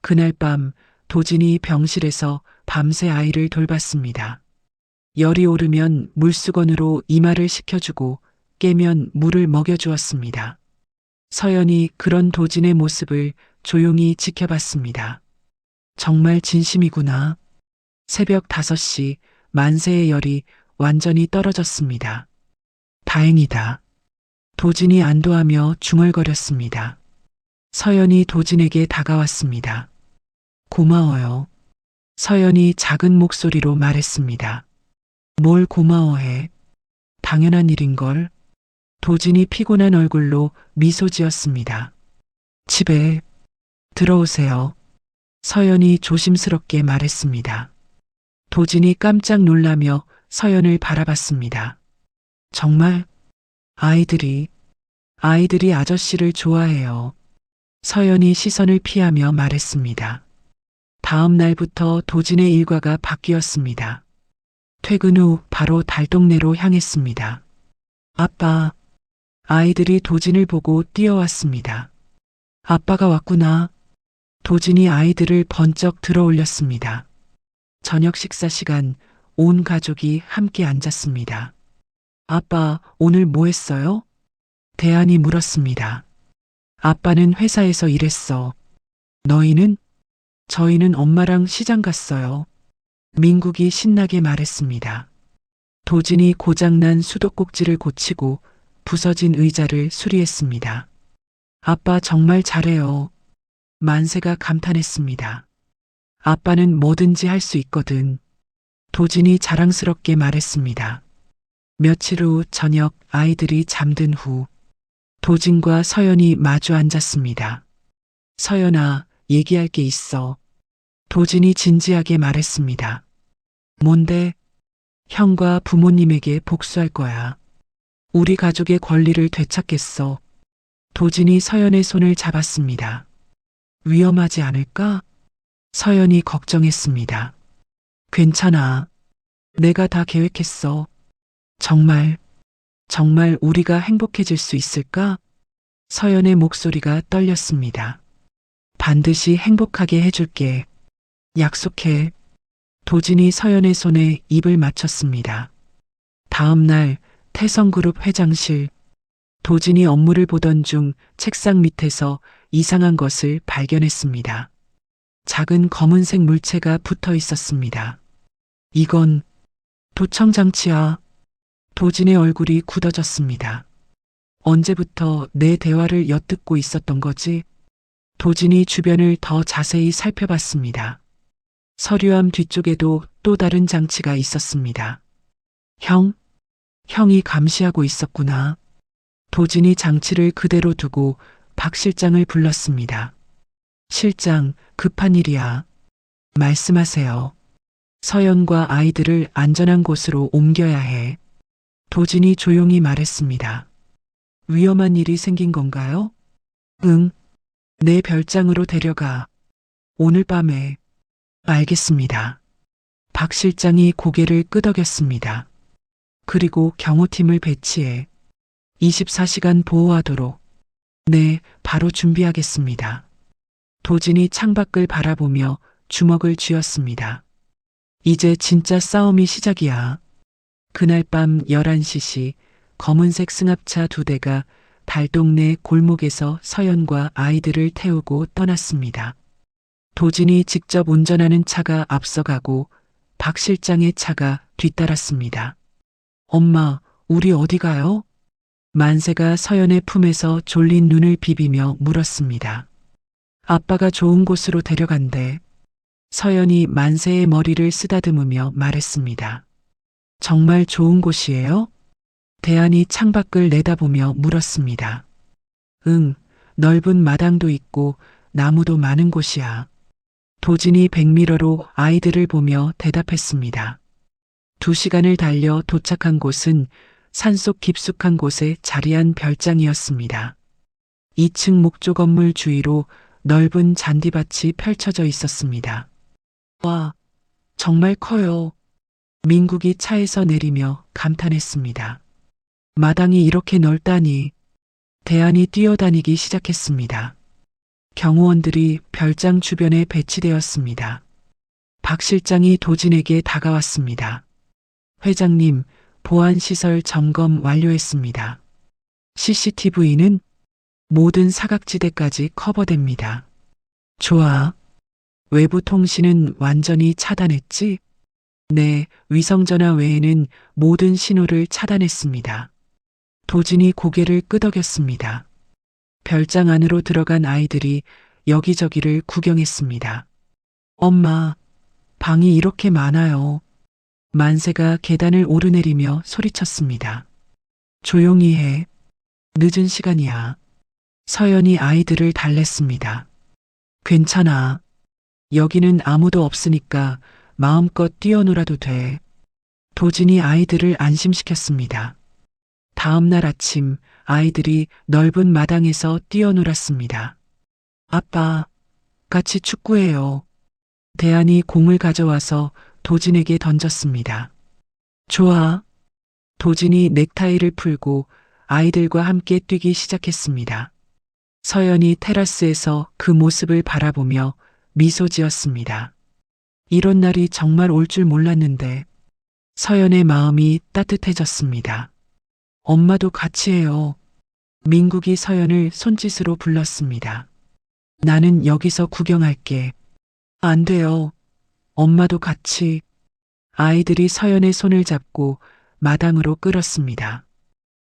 그날 밤 도진이 병실에서 밤새 아이를 돌봤습니다. 열이 오르면 물수건으로 이마를 식혀주고 깨면 물을 먹여주었습니다. 서연이 그런 도진의 모습을 조용히 지켜봤습니다. 정말 진심이구나. 새벽 5시 만세의 열이 완전히 떨어졌습니다. 다행이다. 도진이 안도하며 중얼거렸습니다. 서연이 도진에게 다가왔습니다. 고마워요. 서연이 작은 목소리로 말했습니다. 뭘 고마워해. 당연한 일인걸. 도진이 피곤한 얼굴로 미소 지었습니다. 집에 들어오세요. 서연이 조심스럽게 말했습니다. 도진이 깜짝 놀라며 서연을 바라봤습니다. 정말 아이들이 아저씨를 좋아해요. 서연이 시선을 피하며 말했습니다. 다음 날부터 도진의 일과가 바뀌었습니다. 퇴근 후 바로 달동네로 향했습니다. 아빠, 아이들이 도진을 보고 뛰어왔습니다. 아빠가 왔구나. 도진이 아이들을 번쩍 들어 올렸습니다. 저녁 식사 시간 온 가족이 함께 앉았습니다. 아빠, 오늘 뭐 했어요? 대안이 물었습니다. 아빠는 회사에서 일했어. 너희는? 저희는 엄마랑 시장 갔어요. 민국이 신나게 말했습니다. 도진이 고장난 수도꼭지를 고치고 부서진 의자를 수리했습니다. 아빠 정말 잘해요. 만세가 감탄했습니다. 아빠는 뭐든지 할 수 있거든. 도진이 자랑스럽게 말했습니다. 며칠 후 저녁 아이들이 잠든 후 도진과 서연이 마주 앉았습니다. 서연아, 얘기할 게 있어. 도진이 진지하게 말했습니다. 뭔데? 형과 부모님에게 복수할 거야. 우리 가족의 권리를 되찾겠어. 도진이 서연의 손을 잡았습니다. 위험하지 않을까? 서연이 걱정했습니다. 괜찮아. 내가 다 계획했어. 정말 우리가 행복해질 수 있을까? 서연의 목소리가 떨렸습니다. 반드시 행복하게 해줄게. 약속해. 도진이 서연의 손에 입을 맞췄습니다. 다음 날 태성그룹 회장실. 도진이 업무를 보던 중 책상 밑에서 이상한 것을 발견했습니다. 작은 검은색 물체가 붙어 있었습니다. 이건 도청장치야. 도진의 얼굴이 굳어졌습니다. 언제부터 내 대화를 엿듣고 있었던 거지? 도진이 주변을 더 자세히 살펴봤습니다. 서류함 뒤쪽에도 또 다른 장치가 있었습니다. 형이 감시하고 있었구나. 도진이 장치를 그대로 두고 박 실장을 불렀습니다. 실장, 급한 일이야. 말씀하세요. 서연과 아이들을 안전한 곳으로 옮겨야 해. 도진이 조용히 말했습니다. 위험한 일이 생긴 건가요? 응. 내 별장으로 데려가. 오늘 밤에. 알겠습니다. 박 실장이 고개를 끄덕였습니다. 그리고 경호팀을 배치해 24시간 보호하도록. 네, 바로 준비하겠습니다. 도진이 창밖을 바라보며 주먹을 쥐었습니다. 이제 진짜 싸움이 시작이야. 그날 밤 11시 검은색 승합차 2대가 달동네 골목에서 서연과 아이들을 태우고 떠났습니다. 도진이 직접 운전하는 차가 앞서가고 박 실장의 차가 뒤따랐습니다. 엄마, 우리 어디 가요? 만세가 서연의 품에서 졸린 눈을 비비며 물었습니다. 아빠가 좋은 곳으로 데려간대. 서연이 만세의 머리를 쓰다듬으며 말했습니다. 정말 좋은 곳이에요? 대안이 창밖을 내다보며 물었습니다. 응, 넓은 마당도 있고 나무도 많은 곳이야. 도진이 백미러로 아이들을 보며 대답했습니다. 2시간을 달려 도착한 곳은 산속 깊숙한 곳에 자리한 별장이었습니다. 2층 목조 건물 주위로 넓은 잔디밭이 펼쳐져 있었습니다. 와, 정말 커요. 민국이 차에서 내리며 감탄했습니다. 마당이 이렇게 넓다니. 대안이 뛰어다니기 시작했습니다. 경호원들이 별장 주변에 배치되었습니다. 박 실장이 도진에게 다가왔습니다. 회장님, 보안시설 점검 완료했습니다. CCTV는 모든 사각지대까지 커버됩니다. 좋아. 외부 통신은 완전히 차단했지? 네, 위성전화 외에는 모든 신호를 차단했습니다. 도진이 고개를 끄덕였습니다. 별장 안으로 들어간 아이들이 여기저기를 구경했습니다. 엄마, 방이 이렇게 많아요. 만세가 계단을 오르내리며 소리쳤습니다. 조용히 해. 늦은 시간이야. 서연이 아이들을 달랬습니다. 괜찮아. 여기는 아무도 없으니까 마음껏 뛰어놀아도 돼. 도진이 아이들을 안심시켰습니다. 다음 날 아침 아이들이 넓은 마당에서 뛰어놀았습니다. 아빠, 같이 축구해요. 대한이 공을 가져와서 도진에게 던졌습니다. 좋아. 도진이 넥타이를 풀고 아이들과 함께 뛰기 시작했습니다. 서연이 테라스에서 그 모습을 바라보며 미소 지었습니다. 이런 날이 정말 올 줄 몰랐는데 서연의 마음이 따뜻해졌습니다. 엄마도 같이 해요. 민국이 서연을 손짓으로 불렀습니다. 나는 여기서 구경할게. 안 돼요. 엄마도 같이. 아이들이 서연의 손을 잡고 마당으로 끌었습니다.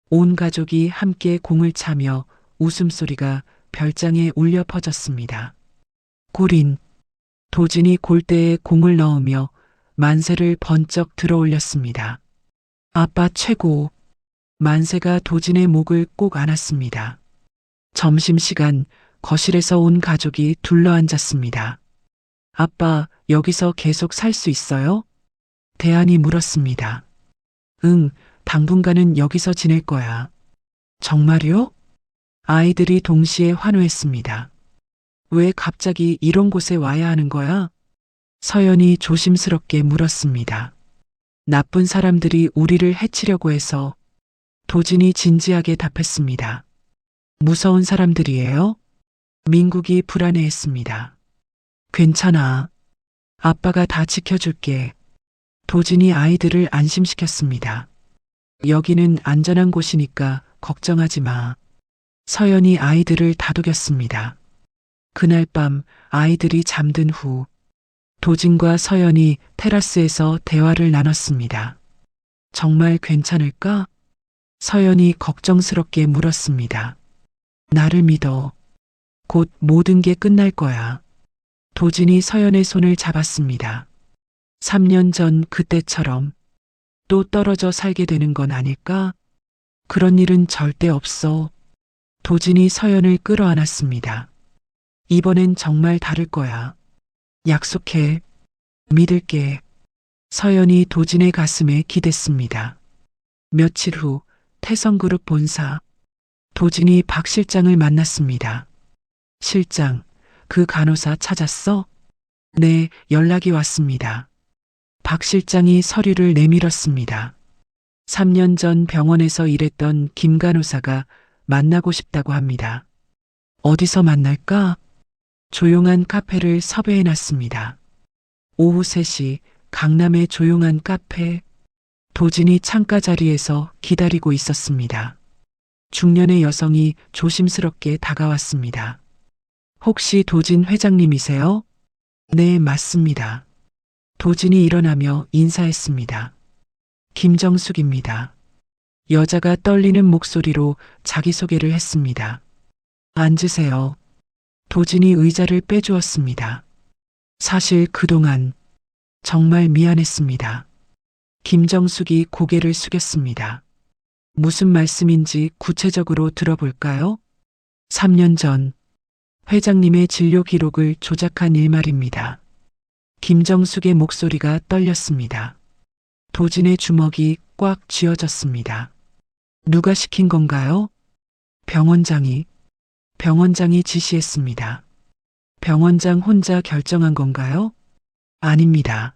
온 가족이 함께 공을 차며 웃음소리가 별장에 울려 퍼졌습니다. 골인. 도진이 골대에 공을 넣으며 만세를 번쩍 들어 올렸습니다. 아빠 최고. 만세가 도진의 목을 꼭 안았습니다. 점심시간 거실에서 온 가족이 둘러앉았습니다. 아빠, 여기서 계속 살 수 있어요? 대한이 물었습니다. 응, 당분간은 여기서 지낼 거야. 정말요? 아이들이 동시에 환호했습니다. 왜 갑자기 이런 곳에 와야 하는 거야? 서연이 조심스럽게 물었습니다. 나쁜 사람들이 우리를 해치려고 해서. 도진이 진지하게 답했습니다. 무서운 사람들이에요? 민국이 불안해했습니다. 괜찮아. 아빠가 다 지켜줄게. 도진이 아이들을 안심시켰습니다. 여기는 안전한 곳이니까 걱정하지 마. 서연이 아이들을 다독였습니다. 그날 밤 아이들이 잠든 후 도진과 서연이 테라스에서 대화를 나눴습니다. 정말 괜찮을까? 서연이 걱정스럽게 물었습니다. 나를 믿어. 곧 모든 게 끝날 거야. 도진이 서연의 손을 잡았습니다. 3년 전 그때처럼 또 떨어져 살게 되는 건 아닐까? 그런 일은 절대 없어. 도진이 서연을 끌어안았습니다. 이번엔 정말 다를 거야. 약속해. 믿을게. 서연이 도진의 가슴에 기댔습니다. 며칠 후 태성그룹 본사. 도진이 박 실장을 만났습니다. 실장, 그 간호사 찾았어? 네, 연락이 왔습니다. 박 실장이 서류를 내밀었습니다. 3년 전 병원에서 일했던 김 간호사가 만나고 싶다고 합니다. 어디서 만날까? 조용한 카페를 섭외해놨습니다. 오후 3시 강남의 조용한 카페. 도진이 창가 자리에서 기다리고 있었습니다. 중년의 여성이 조심스럽게 다가왔습니다. 혹시 도진 회장님이세요? 네, 맞습니다. 도진이 일어나며 인사했습니다. 김정숙입니다. 여자가 떨리는 목소리로 자기소개를 했습니다. 앉으세요. 도진이 의자를 빼주었습니다. 사실 그동안 정말 미안했습니다. 김정숙이 고개를 숙였습니다. 무슨 말씀인지 구체적으로 들어볼까요? 3년 전 회장님의 진료 기록을 조작한 일 말입니다. 김정숙의 목소리가 떨렸습니다. 도진의 주먹이 꽉 쥐어졌습니다. 누가 시킨 건가요? 병원장이 지시했습니다. 병원장 혼자 결정한 건가요? 아닙니다.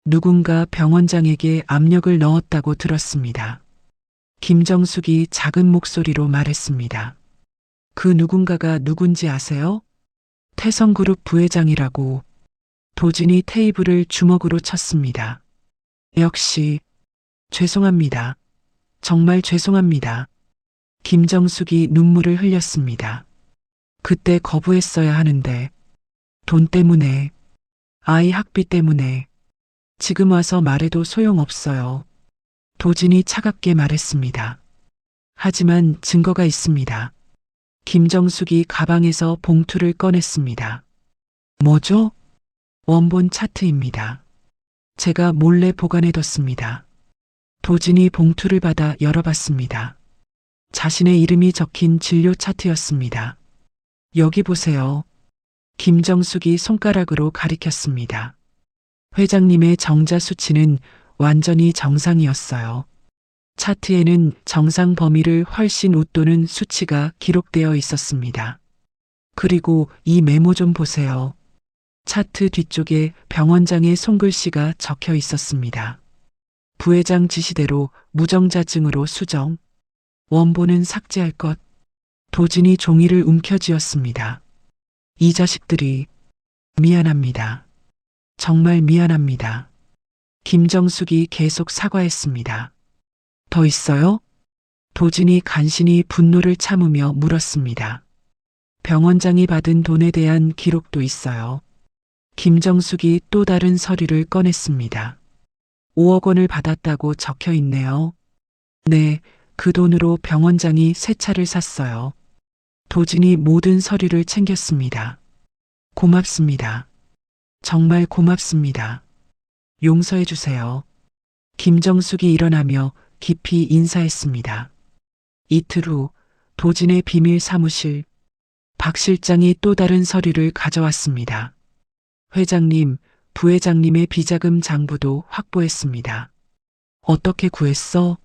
누군가 병원장에게 압력을 넣었다고 들었습니다. 김정숙이 작은 목소리로 말했습니다. 그 누군가가 누군지 아세요? 태성그룹 부회장이라고. 도진이 테이블을 주먹으로 쳤습니다. 역시. 죄송합니다. 정말 죄송합니다. 김정숙이 눈물을 흘렸습니다. 그때 거부했어야 하는데. 돈 때문에. 아이 학비 때문에. 지금 와서 말해도 소용없어요. 도진이 차갑게 말했습니다. 하지만 증거가 있습니다. 김정숙이 가방에서 봉투를 꺼냈습니다. 뭐죠? 원본 차트입니다. 제가 몰래 보관해뒀습니다. 도진이 봉투를 받아 열어봤습니다. 자신의 이름이 적힌 진료 차트였습니다. 여기 보세요. 김정숙이 손가락으로 가리켰습니다. 회장님의 정자 수치는 완전히 정상이었어요. 차트에는 정상 범위를 훨씬 웃도는 수치가 기록되어 있었습니다. 그리고 이 메모 좀 보세요. 차트 뒤쪽에 병원장의 손글씨가 적혀 있었습니다. 부회장 지시대로 무정자증으로 수정. 원본은 삭제할 것. 도진이 종이를 움켜쥐었습니다. 이 자식들이. 미안합니다. 정말 미안합니다. 김정숙이 계속 사과했습니다. 더 있어요? 도진이 간신히 분노를 참으며 물었습니다. 병원장이 받은 돈에 대한 기록도 있어요. 김정숙이 또 다른 서류를 꺼냈습니다. 5억 원을 받았다고 적혀 있네요. 네, 그 돈으로 병원장이 새 차를 샀어요. 도진이 모든 서류를 챙겼습니다. 고맙습니다. 정말 고맙습니다. 용서해 주세요. 김정숙이 일어나며 깊이 인사했습니다. 이틀 후 도진의 비밀 사무실, 박 실장이 또 다른 서류를 가져왔습니다. 회장님, 부회장님의 비자금 장부도 확보했습니다. 어떻게 구했어?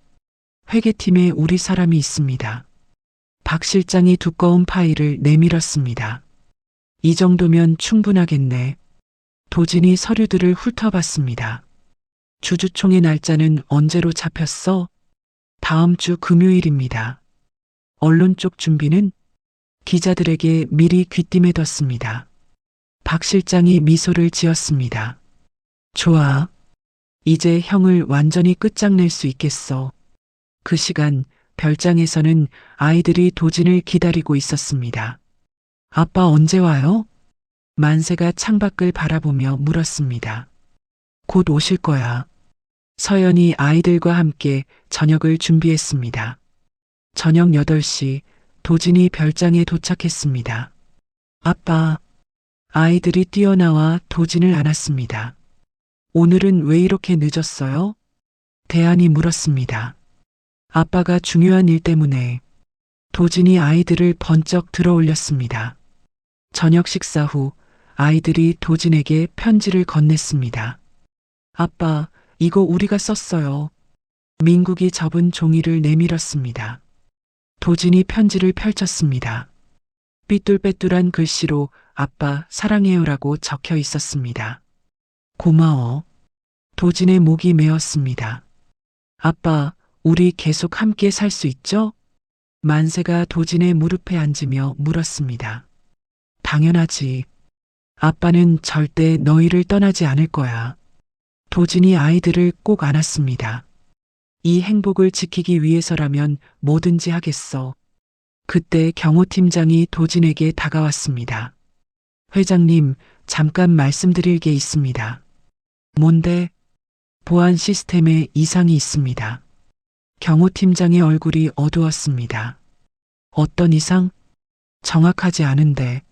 회계팀에 우리 사람이 있습니다. 박 실장이 두꺼운 파일을 내밀었습니다. 이 정도면 충분하겠네. 도진이 서류들을 훑어봤습니다. 주주총회 날짜는 언제로 잡혔어? 다음 주 금요일입니다. 언론 쪽 준비는? 기자들에게 미리 귀띔해뒀습니다. 박 실장이 미소를 지었습니다. 좋아. 이제 형을 완전히 끝장낼 수 있겠어. 그 시간 별장에서는 아이들이 도진을 기다리고 있었습니다. 아빠 언제 와요? 만세가 창밖을 바라보며 물었습니다. 곧 오실 거야. 서연이 아이들과 함께 저녁을 준비했습니다. 저녁 8시 도진이 별장에 도착했습니다. 아빠. 아이들이 뛰어나와 도진을 안았습니다. 오늘은 왜 이렇게 늦었어요? 대안이 물었습니다. 아빠가 중요한 일 때문에. 도진이 아이들을 번쩍 들어올렸습니다. 저녁 식사 후 아이들이 도진에게 편지를 건넸습니다. 아빠, 이거 우리가 썼어요. 민국이 접은 종이를 내밀었습니다. 도진이 편지를 펼쳤습니다. 삐뚤빼뚤한 글씨로 아빠 사랑해요라고 적혀 있었습니다. 고마워. 도진의 목이 메었습니다. 아빠, 우리 계속 함께 살 수 있죠? 만세가 도진의 무릎에 앉으며 물었습니다. 당연하지. 아빠는 절대 너희를 떠나지 않을 거야. 도진이 아이들을 꼭 안았습니다. 이 행복을 지키기 위해서라면 뭐든지 하겠어. 그때 경호팀장이 도진에게 다가왔습니다. 회장님, 잠깐 말씀드릴 게 있습니다. 뭔데? 보안 시스템에 이상이 있습니다. 경호팀장의 얼굴이 어두웠습니다. 어떤 이상? 정확하지 않은데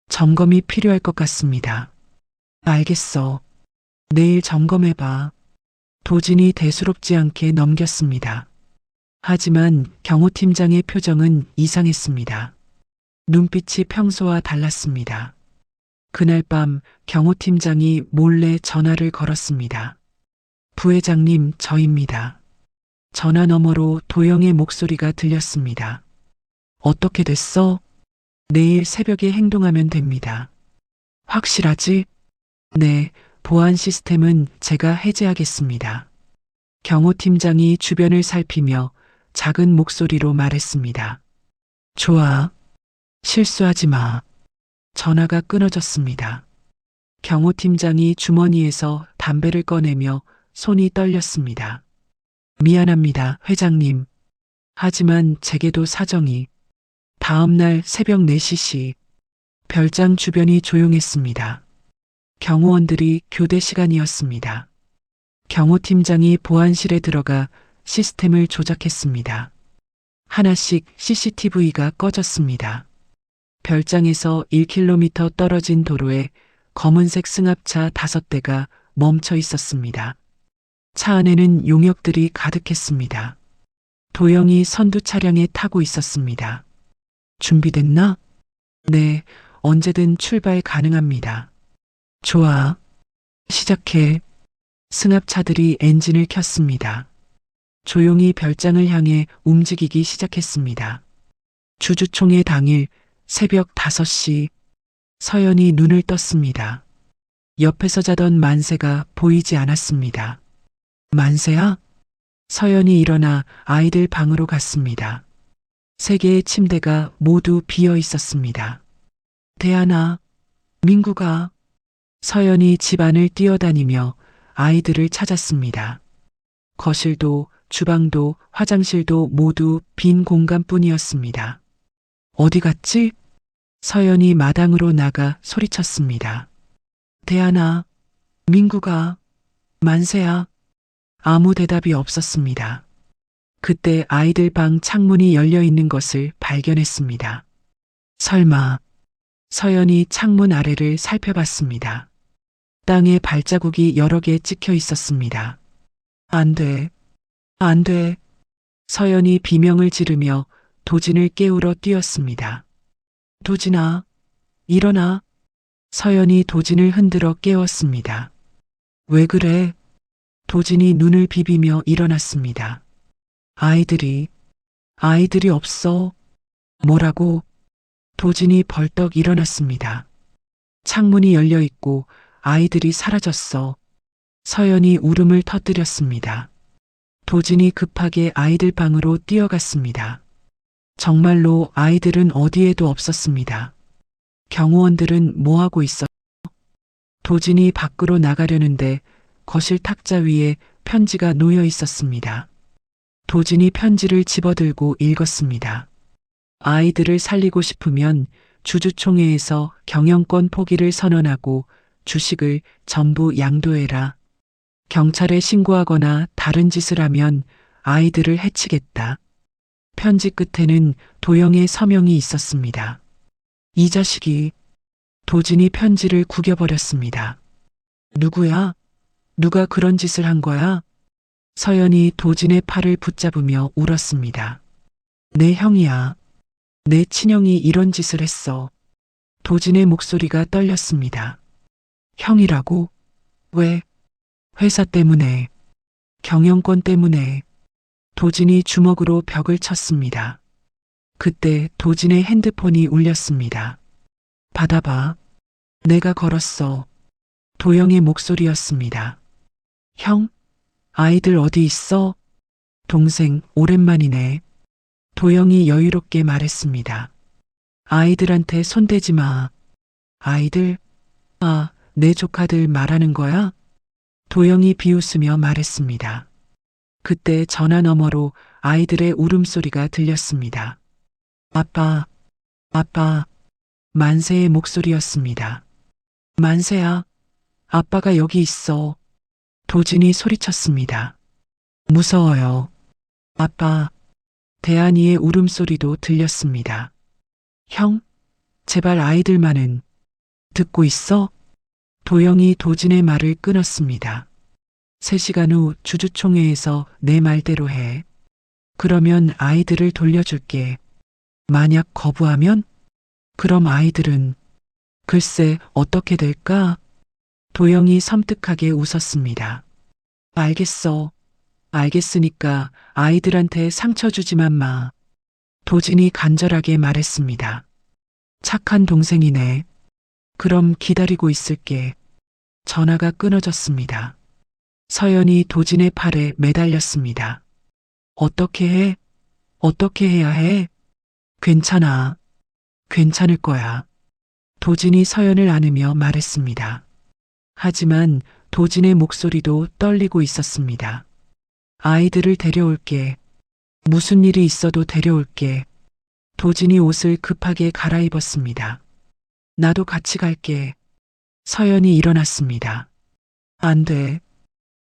점검이 필요할 것 같습니다. 알겠어. 내일 점검해봐. 도진이 대수롭지 않게 넘겼습니다. 하지만 경호팀장의 표정은 이상했습니다. 눈빛이 평소와 달랐습니다. 그날 밤 경호팀장이 몰래 전화를 걸었습니다. 부회장님, 저입니다. 전화 너머로 도영의 목소리가 들렸습니다. 어떻게 됐어? 내일 새벽에 행동하면 됩니다. 확실하지? 네, 보안 시스템은 제가 해제하겠습니다. 경호팀장이 주변을 살피며 작은 목소리로 말했습니다. 좋아. 실수하지 마. 전화가 끊어졌습니다. 경호팀장이 주머니에서 담배를 꺼내며 손이 떨렸습니다. 미안합니다, 회장님. 하지만 제게도 사정이. 다음 날 새벽 4시 별장 주변이 조용했습니다. 경호원들이 교대 시간이었습니다. 경호팀장이 보안실에 들어가 시스템을 조작했습니다. 하나씩 CCTV가 꺼졌습니다. 별장에서 1km 떨어진 도로에 검은색 승합차 5대가 멈춰 있었습니다. 차 안에는 용역들이 가득했습니다. 도영이 선두 차량에 타고 있었습니다. 준비됐나? 네, 언제든 출발 가능합니다. 좋아. 시작해. 승합차들이 엔진을 켰습니다. 조용히 별장을 향해 움직이기 시작했습니다. 주주총회 당일 새벽 5시 서연이 눈을 떴습니다. 옆에서 자던 만세가 보이지 않았습니다. 만세야? 서연이 일어나 아이들 방으로 갔습니다. 세 개의 침대가 모두 비어 있었습니다. 대안아, 민구가. 서연이 집안을 뛰어다니며 아이들을 찾았습니다. 거실도 주방도 화장실도 모두 빈 공간뿐이었습니다. 어디 갔지? 서연이 마당으로 나가 소리쳤습니다. 대안아, 민구가. 만세야. 아무 대답이 없었습니다. 그때 아이들 방 창문이 열려 있는 것을 발견했습니다. 설마. 서연이 창문 아래를 살펴봤습니다. 땅에 발자국이 여러 개 찍혀 있었습니다. 안 돼. 안 돼. 서연이 비명을 지르며 도진을 깨우러 뛰었습니다. 도진아, 일어나. 서연이 도진을 흔들어 깨웠습니다. 왜 그래? 도진이 눈을 비비며 일어났습니다. 아이들이 없어. 뭐라고? 도진이 벌떡 일어났습니다. 창문이 열려 있고 아이들이 사라졌어. 서연이 울음을 터뜨렸습니다. 도진이 급하게 아이들 방으로 뛰어갔습니다. 정말로 아이들은 어디에도 없었습니다. 경호원들은 뭐하고 있었어? 도진이 밖으로 나가려는데 거실 탁자 위에 편지가 놓여 있었습니다. 도진이 편지를 집어들고 읽었습니다. 아이들을 살리고 싶으면 주주총회에서 경영권 포기를 선언하고 주식을 전부 양도해라. 경찰에 신고하거나 다른 짓을 하면 아이들을 해치겠다. 편지 끝에는 도영의 서명이 있었습니다. 이 자식이. 도진이 편지를 구겨버렸습니다. 누구야? 누가 그런 짓을 한 거야? 서연이 도진의 팔을 붙잡으며 울었습니다. 내 형이야. 내 친형이 이런 짓을 했어. 도진의 목소리가 떨렸습니다. 형이라고? 왜? 회사 때문에. 경영권 때문에. 도진이 주먹으로 벽을 쳤습니다. 그때 도진의 핸드폰이 울렸습니다. 받아봐. 내가 걸었어. 도영의 목소리였습니다. 형? 아이들 어디 있어? 동생, 오랜만이네. 도영이 여유롭게 말했습니다. 아이들한테 손대지 마. 아이들? 아, 내 조카들 말하는 거야? 도영이 비웃으며 말했습니다. 그때 전화 너머로 아이들의 울음소리가 들렸습니다. 아빠, 아빠. 만세의 목소리였습니다. 만세야, 아빠가 여기 있어. 도진이 소리쳤습니다. 무서워요. 아빠. 대안이의 울음소리도 들렸습니다. 형, 제발 아이들만은. 듣고 있어? 도영이 도진의 말을 끊었습니다. 3시간 후 주주총회에서 내 말대로 해. 그러면 아이들을 돌려줄게. 만약 거부하면? 그럼 아이들은. 글쎄, 어떻게 될까? 도영이 섬뜩하게 웃었습니다. 알겠어. 알겠으니까 아이들한테 상처 주지만 마. 도진이 간절하게 말했습니다. 착한 동생이네. 그럼 기다리고 있을게. 전화가 끊어졌습니다. 서연이 도진의 팔에 매달렸습니다. 어떻게 해? 어떻게 해야 해? 괜찮아. 괜찮을 거야. 도진이 서연을 안으며 말했습니다. 하지만 도진의 목소리도 떨리고 있었습니다. 아이들을 데려올게. 무슨 일이 있어도 데려올게. 도진이 옷을 급하게 갈아입었습니다. 나도 같이 갈게. 서연이 일어났습니다. 안 돼.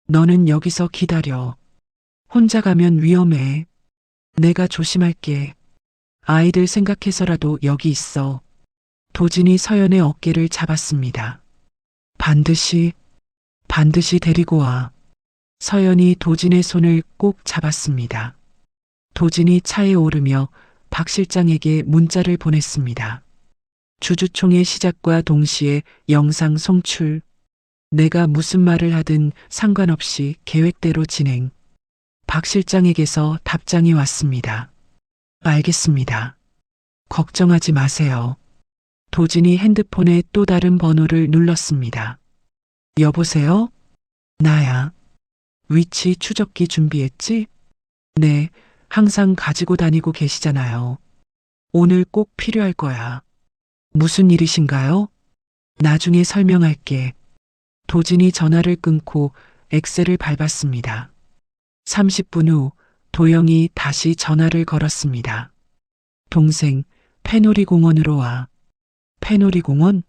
너는 여기서 기다려. 혼자 가면 위험해. 내가 조심할게. 아이들 생각해서라도 여기 있어. 도진이 서연의 어깨를 잡았습니다. 반드시 데리고 와. 서연이 도진의 손을 꼭 잡았습니다. 도진이 차에 오르며 박 실장에게 문자를 보냈습니다. 주주총회 시작과 동시에 영상 송출. 내가 무슨 말을 하든 상관없이 계획대로 진행. 박 실장에게서 답장이 왔습니다. 알겠습니다. 걱정하지 마세요. 도진이 핸드폰에 또 다른 번호를 눌렀습니다. 여보세요? 나야. 위치 추적기 준비했지? 네, 항상 가지고 다니고 계시잖아요. 오늘 꼭 필요할 거야. 무슨 일이신가요? 나중에 설명할게. 도진이 전화를 끊고 엑셀을 밟았습니다. 30분 후 도영이 다시 전화를 걸었습니다. 동생, 패놀이 공원으로 와. 패놀이 공원?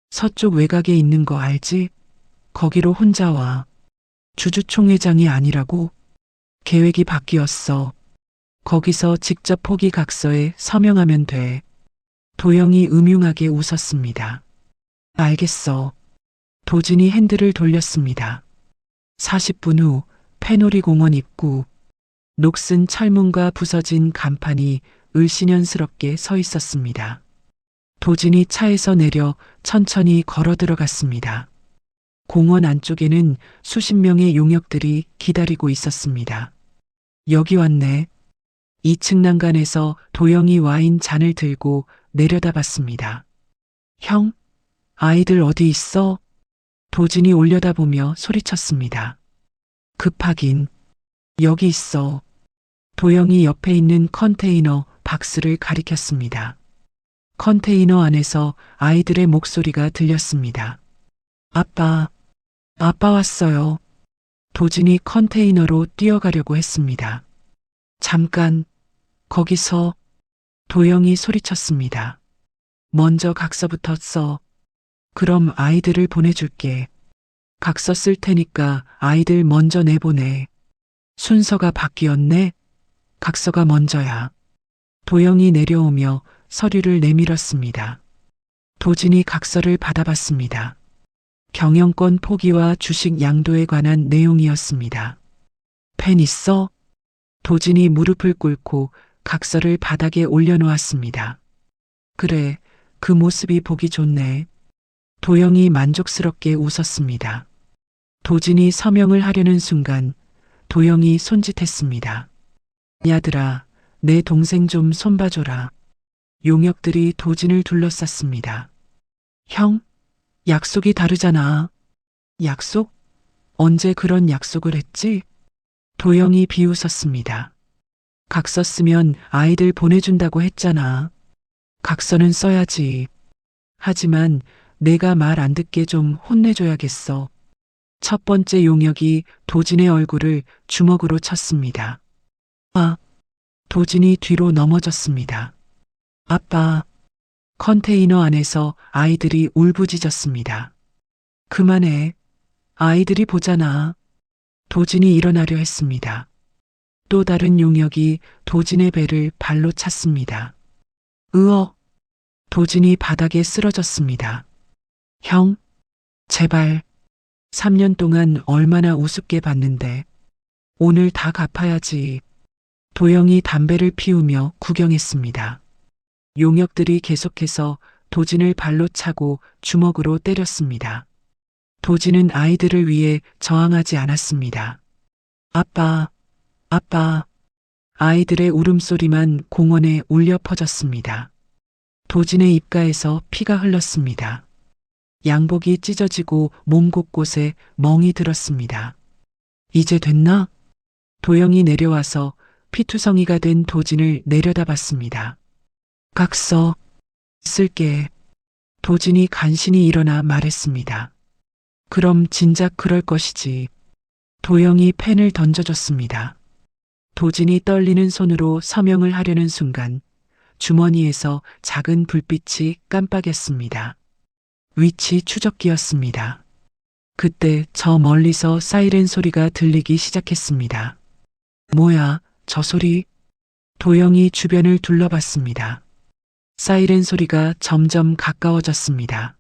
서쪽 외곽에 있는 거 알지? 거기로 혼자 와. 주주총회장이 아니라고? 계획이 바뀌었어. 거기서 직접 포기각서에 서명하면 돼. 도영이 음흉하게 웃었습니다. 알겠어. 도진이 핸들을 돌렸습니다. 40분 후 패놀이 공원 입구. 녹슨 철문과 부서진 간판이 을씨년스럽게 서 있었습니다. 도진이 차에서 내려 천천히 걸어 들어갔습니다. 공원 안쪽에는 수십 명의 용역들이 기다리고 있었습니다. 여기 왔네. 2층 난간에서 도영이 와인 잔을 들고 내려다봤습니다. 형, 아이들 어디 있어? 도진이 올려다보며 소리쳤습니다. 급하긴. 여기 있어. 도영이 옆에 있는 컨테이너 박스를 가리켰습니다. 컨테이너 안에서 아이들의 목소리가 들렸습니다. 아빠 왔어요. 도진이 컨테이너로 뛰어가려고 했습니다. 잠깐, 거기서. 도영이 소리쳤습니다. 먼저 각서부터 써. 그럼 아이들을 보내줄게. 각서 쓸 테니까 아이들 먼저 내보내. 순서가 바뀌었네? 각서가 먼저야. 도영이 내려오며 서류를 내밀었습니다. 도진이 각서를 받아봤습니다. 경영권 포기와 주식 양도에 관한 내용이었습니다. 펜 있어? 도진이 무릎을 꿇고 각서를 바닥에 올려놓았습니다. 그래, 그 모습이 보기 좋네. 도영이 만족스럽게 웃었습니다. 도진이 서명을 하려는 순간 도영이 손짓했습니다. 야들아, 내 동생 좀 손봐줘라. 용역들이 도진을 둘러쌌습니다. 형, 약속이 다르잖아. 약속? 언제 그런 약속을 했지? 도영이 비웃었습니다. 각서 쓰면 아이들 보내준다고 했잖아. 각서는 써야지. 하지만 내가 말 안 듣게 좀 혼내줘야겠어. 첫 번째 용역이 도진의 얼굴을 주먹으로 쳤습니다. 도진이 뒤로 넘어졌습니다. 아빠. 컨테이너 안에서 아이들이 울부짖었습니다. 그만해. 아이들이 보잖아. 도진이 일어나려 했습니다. 또 다른 용역이 도진의 배를 발로 찼습니다. 으어. 도진이 바닥에 쓰러졌습니다. 형, 제발. 3년 동안 얼마나 우습게 봤는데 오늘 다 갚아야지. 도영이 담배를 피우며 구경했습니다. 용역들이 계속해서 도진을 발로 차고 주먹으로 때렸습니다. 도진은 아이들을 위해 저항하지 않았습니다. 아빠. 아이들의 울음소리만 공원에 울려 퍼졌습니다. 도진의 입가에서 피가 흘렀습니다. 양복이 찢어지고 몸 곳곳에 멍이 들었습니다. 이제 됐나? 도영이 내려와서 피투성이가 된 도진을 내려다봤습니다. 각서 쓸게. 도진이 간신히 일어나 말했습니다. 그럼 진작 그럴 것이지. 도영이 펜을 던져줬습니다. 도진이 떨리는 손으로 서명을 하려는 순간 주머니에서 작은 불빛이 깜빡였습니다. 위치 추적기였습니다. 그때 저 멀리서 사이렌 소리가 들리기 시작했습니다. 뭐야, 저 소리? 도영이 주변을 둘러봤습니다. 사이렌 소리가 점점 가까워졌습니다.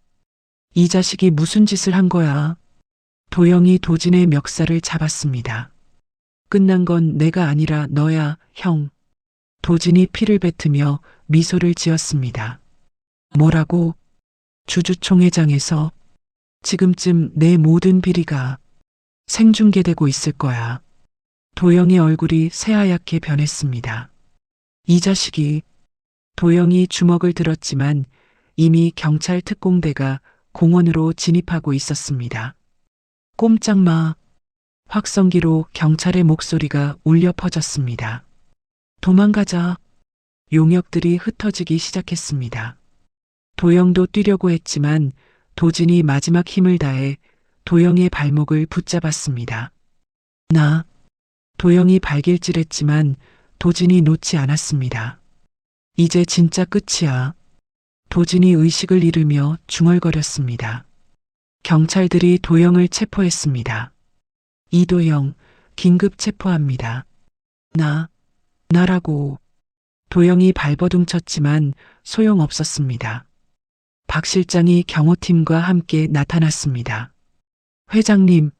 이 자식이 무슨 짓을 한 거야? 도영이 도진의 멱살을 잡았습니다. 끝난 건 내가 아니라 너야, 형. 도진이 피를 뱉으며 미소를 지었습니다. 뭐라고? 주주총회장에서 지금쯤 내 모든 비리가 생중계되고 있을 거야. 도영의 얼굴이 새하얗게 변했습니다. 이 자식이. 도영이 주먹을 들었지만 이미 경찰 특공대가 공원으로 진입하고 있었습니다. 꼼짝 마. 확성기로 경찰의 목소리가 울려 퍼졌습니다. 도망가자. 용역들이 흩어지기 시작했습니다. 도영도 뛰려고 했지만 도진이 마지막 힘을 다해 도영의 발목을 붙잡았습니다. 나. 도영이 발길질했지만 도진이 놓지 않았습니다. 이제 진짜 끝이야. 도진이 의식을 잃으며 중얼거렸습니다. 경찰들이 도영을 체포했습니다. 이도영, 긴급 체포합니다. 나라고. 도영이 발버둥쳤지만 소용없었습니다. 박 실장이 경호팀과 함께 나타났습니다. 회장님,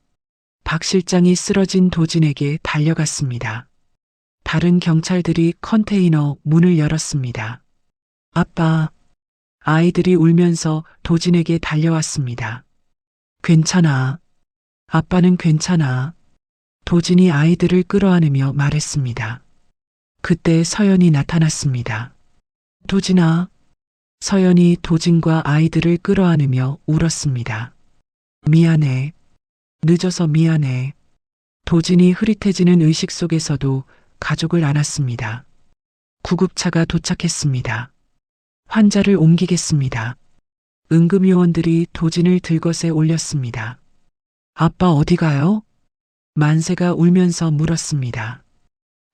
박 실장이 쓰러진 도진에게 달려갔습니다. 다른 경찰들이 컨테이너 문을 열었습니다. 아빠, 아이들이 울면서 도진에게 달려왔습니다. 괜찮아. 아빠는 괜찮아. 도진이 아이들을 끌어안으며 말했습니다. 그때 서연이 나타났습니다. 도진아. 서연이 도진과 아이들을 끌어안으며 울었습니다. 미안해. 늦어서 미안해. 도진이 흐릿해지는 의식 속에서도 가족을 안았습니다. 구급차가 도착했습니다. 환자를 옮기겠습니다. 응급요원들이 도진을 들것에 올렸습니다. 아빠 어디 가요? 만세가 울면서 물었습니다.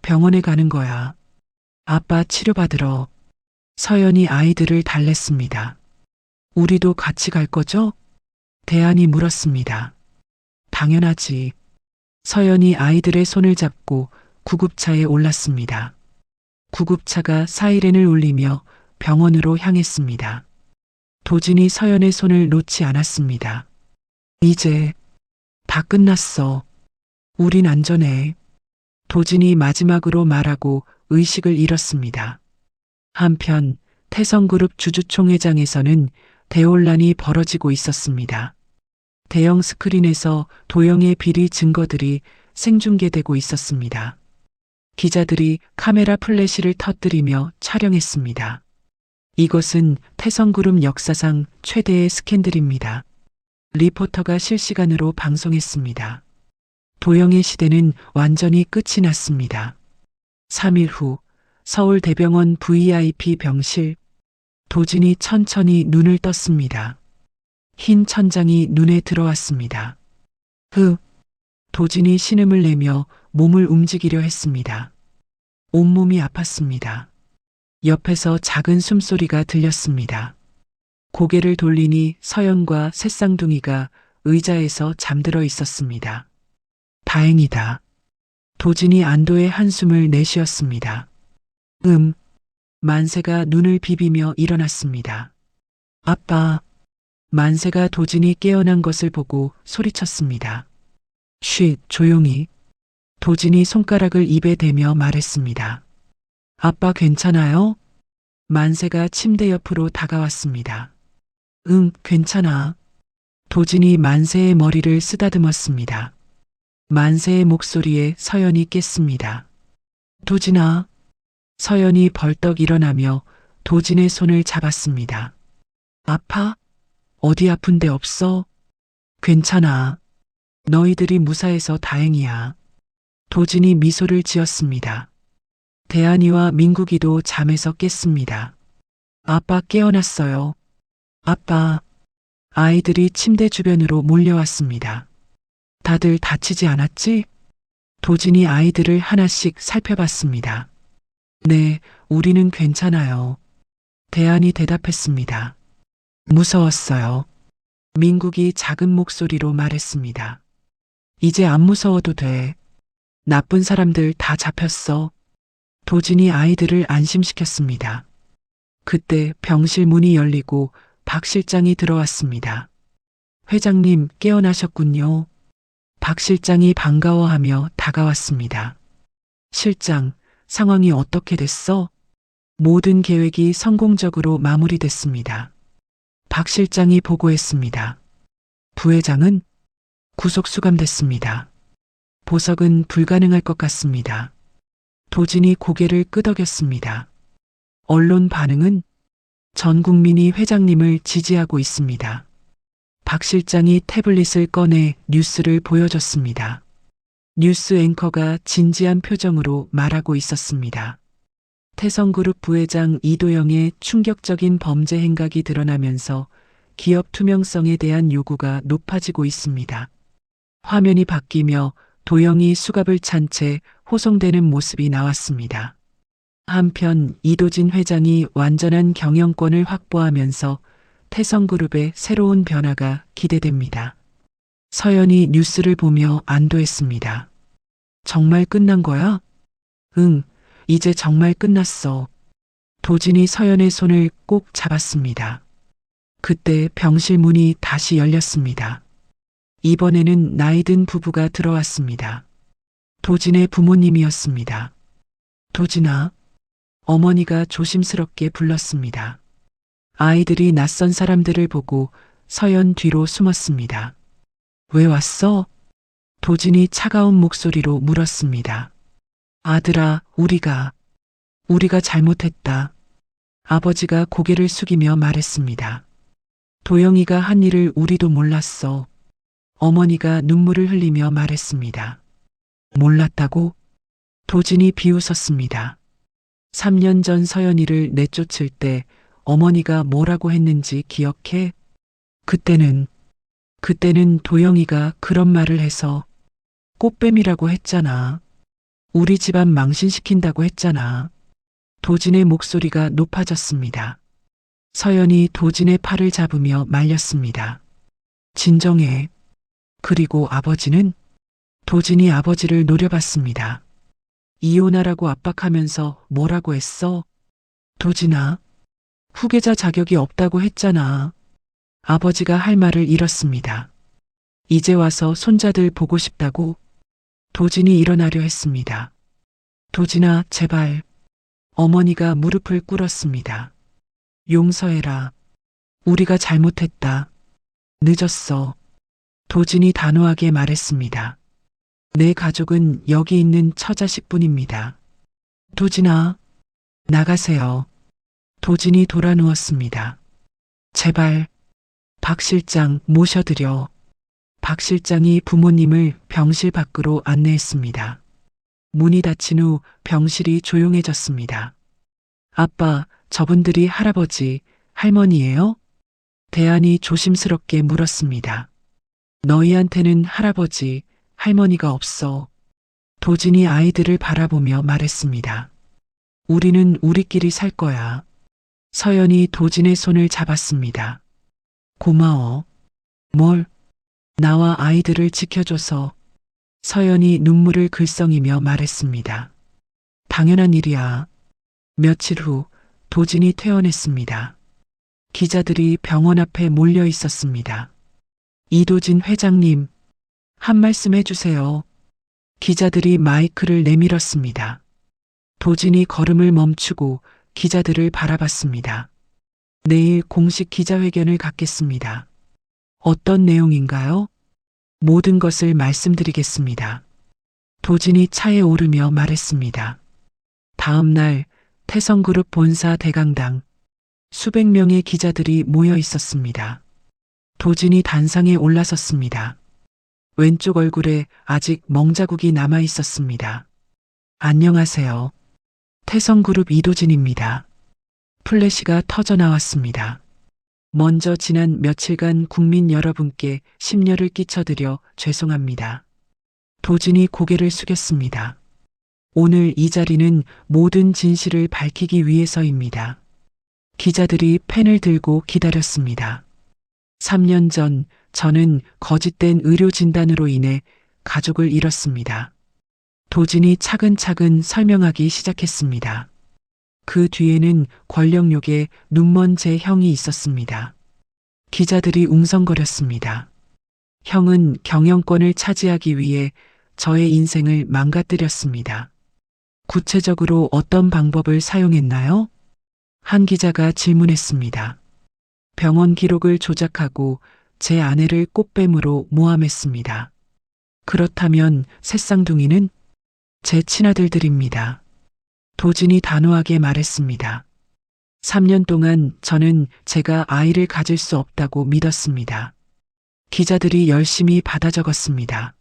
병원에 가는 거야. 아빠 치료받으러. 서연이 아이들을 달랬습니다. 우리도 같이 갈 거죠? 대안이 물었습니다. 당연하지. 서연이 아이들의 손을 잡고 구급차에 올랐습니다. 구급차가 사이렌을 울리며 병원으로 향했습니다. 도진이 서연의 손을 놓지 않았습니다. 이제 다 끝났어. 우린 안전해. 도진이 마지막으로 말하고 의식을 잃었습니다. 한편 태성그룹 주주총회장에서는 대혼란이 벌어지고 있었습니다. 대형 스크린에서 도영의 비리 증거들이 생중계되고 있었습니다. 기자들이 카메라 플래시를 터뜨리며 촬영했습니다. 이것은 태성그룹 역사상 최대의 스캔들입니다. 리포터가 실시간으로 방송했습니다. 도영의 시대는 완전히 끝이 났습니다. 3일 후 서울대병원 VIP 병실. 도진이 천천히 눈을 떴습니다. 흰 천장이 눈에 들어왔습니다. 도진이 신음을 내며 몸을 움직이려 했습니다. 온몸이 아팠습니다. 옆에서 작은 숨소리가 들렸습니다. 고개를 돌리니 서연과 새쌍둥이가 의자에서 잠들어 있었습니다. 다행이다. 도진이 안도의 한숨을 내쉬었습니다. 만세가 눈을 비비며 일어났습니다. 아빠. 만세가 도진이 깨어난 것을 보고 소리쳤습니다. 쉿, 조용히. 도진이 손가락을 입에 대며 말했습니다. 아빠 괜찮아요? 만세가 침대 옆으로 다가왔습니다. 괜찮아. 도진이 만세의 머리를 쓰다듬었습니다. 만세의 목소리에 서연이 깼습니다. 도진아. 서연이 벌떡 일어나며 도진의 손을 잡았습니다. 아파? 어디 아픈 데 없어? 괜찮아. 너희들이 무사해서 다행이야. 도진이 미소를 지었습니다. 대한이와 민국이도 잠에서 깼습니다. 아빠 깨어났어요. 아빠. 아이들이 침대 주변으로 몰려왔습니다. 다들 다치지 않았지? 도진이 아이들을 하나씩 살펴봤습니다. 네, 우리는 괜찮아요. 대한이 대답했습니다. 무서웠어요. 민국이 작은 목소리로 말했습니다. 이제 안 무서워도 돼. 나쁜 사람들 다 잡혔어. 도진이 아이들을 안심시켰습니다. 그때 병실 문이 열리고 박 실장이 들어왔습니다. 회장님 깨어나셨군요. 박 실장이 반가워하며 다가왔습니다. 실장, 상황이 어떻게 됐어? 모든 계획이 성공적으로 마무리됐습니다. 박 실장이 보고했습니다. 부회장은 구속 수감됐습니다. 보석은 불가능할 것 같습니다. 도진이 고개를 끄덕였습니다. 언론 반응은 전 국민이 회장님을 지지하고 있습니다. 박 실장이 태블릿을 꺼내 뉴스를 보여줬습니다. 뉴스 앵커가 진지한 표정으로 말하고 있었습니다. 태성그룹 부회장 이도영의 충격적인 범죄 행각이 드러나면서 기업 투명성에 대한 요구가 높아지고 있습니다. 화면이 바뀌며 도영이 수갑을 찬 채 호송되는 모습이 나왔습니다. 한편 이도진 회장이 완전한 경영권을 확보하면서 태성그룹의 새로운 변화가 기대됩니다. 서연이 뉴스를 보며 안도했습니다. 정말 끝난 거야? 응, 이제 정말 끝났어. 도진이 서연의 손을 꼭 잡았습니다. 그때 병실 문이 다시 열렸습니다. 이번에는 나이든 부부가 들어왔습니다. 도진의 부모님이었습니다. 도진아, 어머니가 조심스럽게 불렀습니다. 아이들이 낯선 사람들을 보고 서연 뒤로 숨었습니다. 왜 왔어? 도진이 차가운 목소리로 물었습니다. 아들아, 우리가 잘못했다. 아버지가 고개를 숙이며 말했습니다. 도영이가 한 일을 우리도 몰랐어. 어머니가 눈물을 흘리며 말했습니다. 몰랐다고? 도진이 비웃었습니다. 3년 전 서연이를 내쫓을 때 어머니가 뭐라고 했는지 기억해? 그때는 도영이가 그런 말을 해서 꽃뱀이라고 했잖아. 우리 집안 망신시킨다고 했잖아. 도진의 목소리가 높아졌습니다. 서연이 도진의 팔을 잡으며 말렸습니다. 진정해. 그리고 아버지는? 도진이 아버지를 노려봤습니다. 이혼하라고 압박하면서 뭐라고 했어? 도진아, 후계자 자격이 없다고 했잖아. 아버지가 할 말을 잃었습니다. 이제 와서 손자들 보고 싶다고? 도진이 일어나려 했습니다. 도진아, 제발. 어머니가 무릎을 꿇었습니다. 용서해라. 우리가 잘못했다. 늦었어. 도진이 단호하게 말했습니다. 내 가족은 여기 있는 처자식뿐입니다. 도진아, 나가세요. 도진이 돌아 누웠습니다. 제발, 박 실장 모셔드려. 박 실장이 부모님을 병실 밖으로 안내했습니다. 문이 닫힌 후 병실이 조용해졌습니다. 아빠, 저분들이 할아버지, 할머니예요? 대안이 조심스럽게 물었습니다. 너희한테는 할아버지, 할머니가 없어. 도진이 아이들을 바라보며 말했습니다. 우리는 우리끼리 살 거야. 서연이 도진의 손을 잡았습니다. 고마워. 뭘? 나와 아이들을 지켜줘서. 서연이 눈물을 글썽이며 말했습니다. 당연한 일이야. 며칠 후 도진이 퇴원했습니다. 기자들이 병원 앞에 몰려 있었습니다. 이도진 회장님, 한 말씀 해주세요. 기자들이 마이크를 내밀었습니다. 도진이 걸음을 멈추고 기자들을 바라봤습니다. 내일 공식 기자회견을 갖겠습니다. 어떤 내용인가요? 모든 것을 말씀드리겠습니다. 도진이 차에 오르며 말했습니다. 다음 날 태성그룹 본사 대강당 수백 명의 기자들이 모여 있었습니다. 도진이 단상에 올라섰습니다. 왼쪽 얼굴에 아직 멍자국이 남아 있었습니다. 안녕하세요. 태성그룹 이도진입니다. 플래시가 터져 나왔습니다. 먼저 지난 며칠간 국민 여러분께 심려를 끼쳐드려 죄송합니다. 도진이 고개를 숙였습니다. 오늘 이 자리는 모든 진실을 밝히기 위해서입니다. 기자들이 펜을 들고 기다렸습니다. 3년 전 저는 거짓된 의료 진단으로 인해 가족을 잃었습니다. 도진이 차근차근 설명하기 시작했습니다. 그 뒤에는 권력욕에 눈먼 제 형이 있었습니다. 기자들이 웅성거렸습니다. 형은 경영권을 차지하기 위해 저의 인생을 망가뜨렸습니다. 구체적으로 어떤 방법을 사용했나요? 한 기자가 질문했습니다. 병원 기록을 조작하고 제 아내를 꽃뱀으로 모함했습니다. 그렇다면 새쌍둥이는 제 친아들들입니다. 도진이 단호하게 말했습니다. 3년 동안 저는 제가 아이를 가질 수 없다고 믿었습니다. 기자들이 열심히 받아 적었습니다.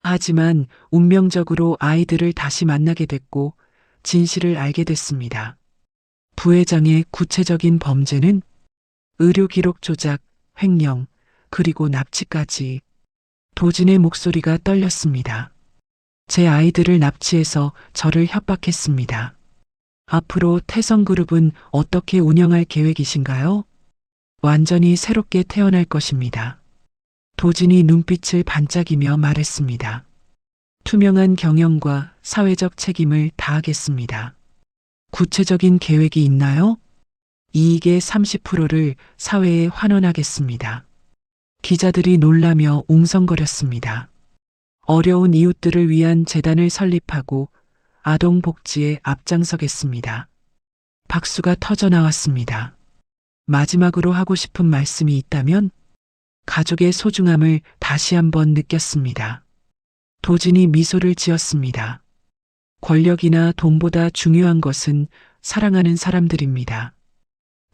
하지만 운명적으로 아이들을 다시 만나게 됐고 진실을 알게 됐습니다. 부회장의 구체적인 범죄는 의료 기록 조작, 횡령, 그리고 납치까지. 도진의 목소리가 떨렸습니다. 제 아이들을 납치해서 저를 협박했습니다. 앞으로 태성그룹은 어떻게 운영할 계획이신가요? 완전히 새롭게 태어날 것입니다. 도진이 눈빛을 반짝이며 말했습니다. 투명한 경영과 사회적 책임을 다하겠습니다. 구체적인 계획이 있나요? 이익의 30%를 사회에 환원하겠습니다. 기자들이 놀라며 웅성거렸습니다. 어려운 이웃들을 위한 재단을 설립하고 아동 복지에 앞장서겠습니다. 박수가 터져 나왔습니다. 마지막으로 하고 싶은 말씀이 있다면 가족의 소중함을 다시 한번 느꼈습니다. 도진이 미소를 지었습니다. 권력이나 돈보다 중요한 것은 사랑하는 사람들입니다.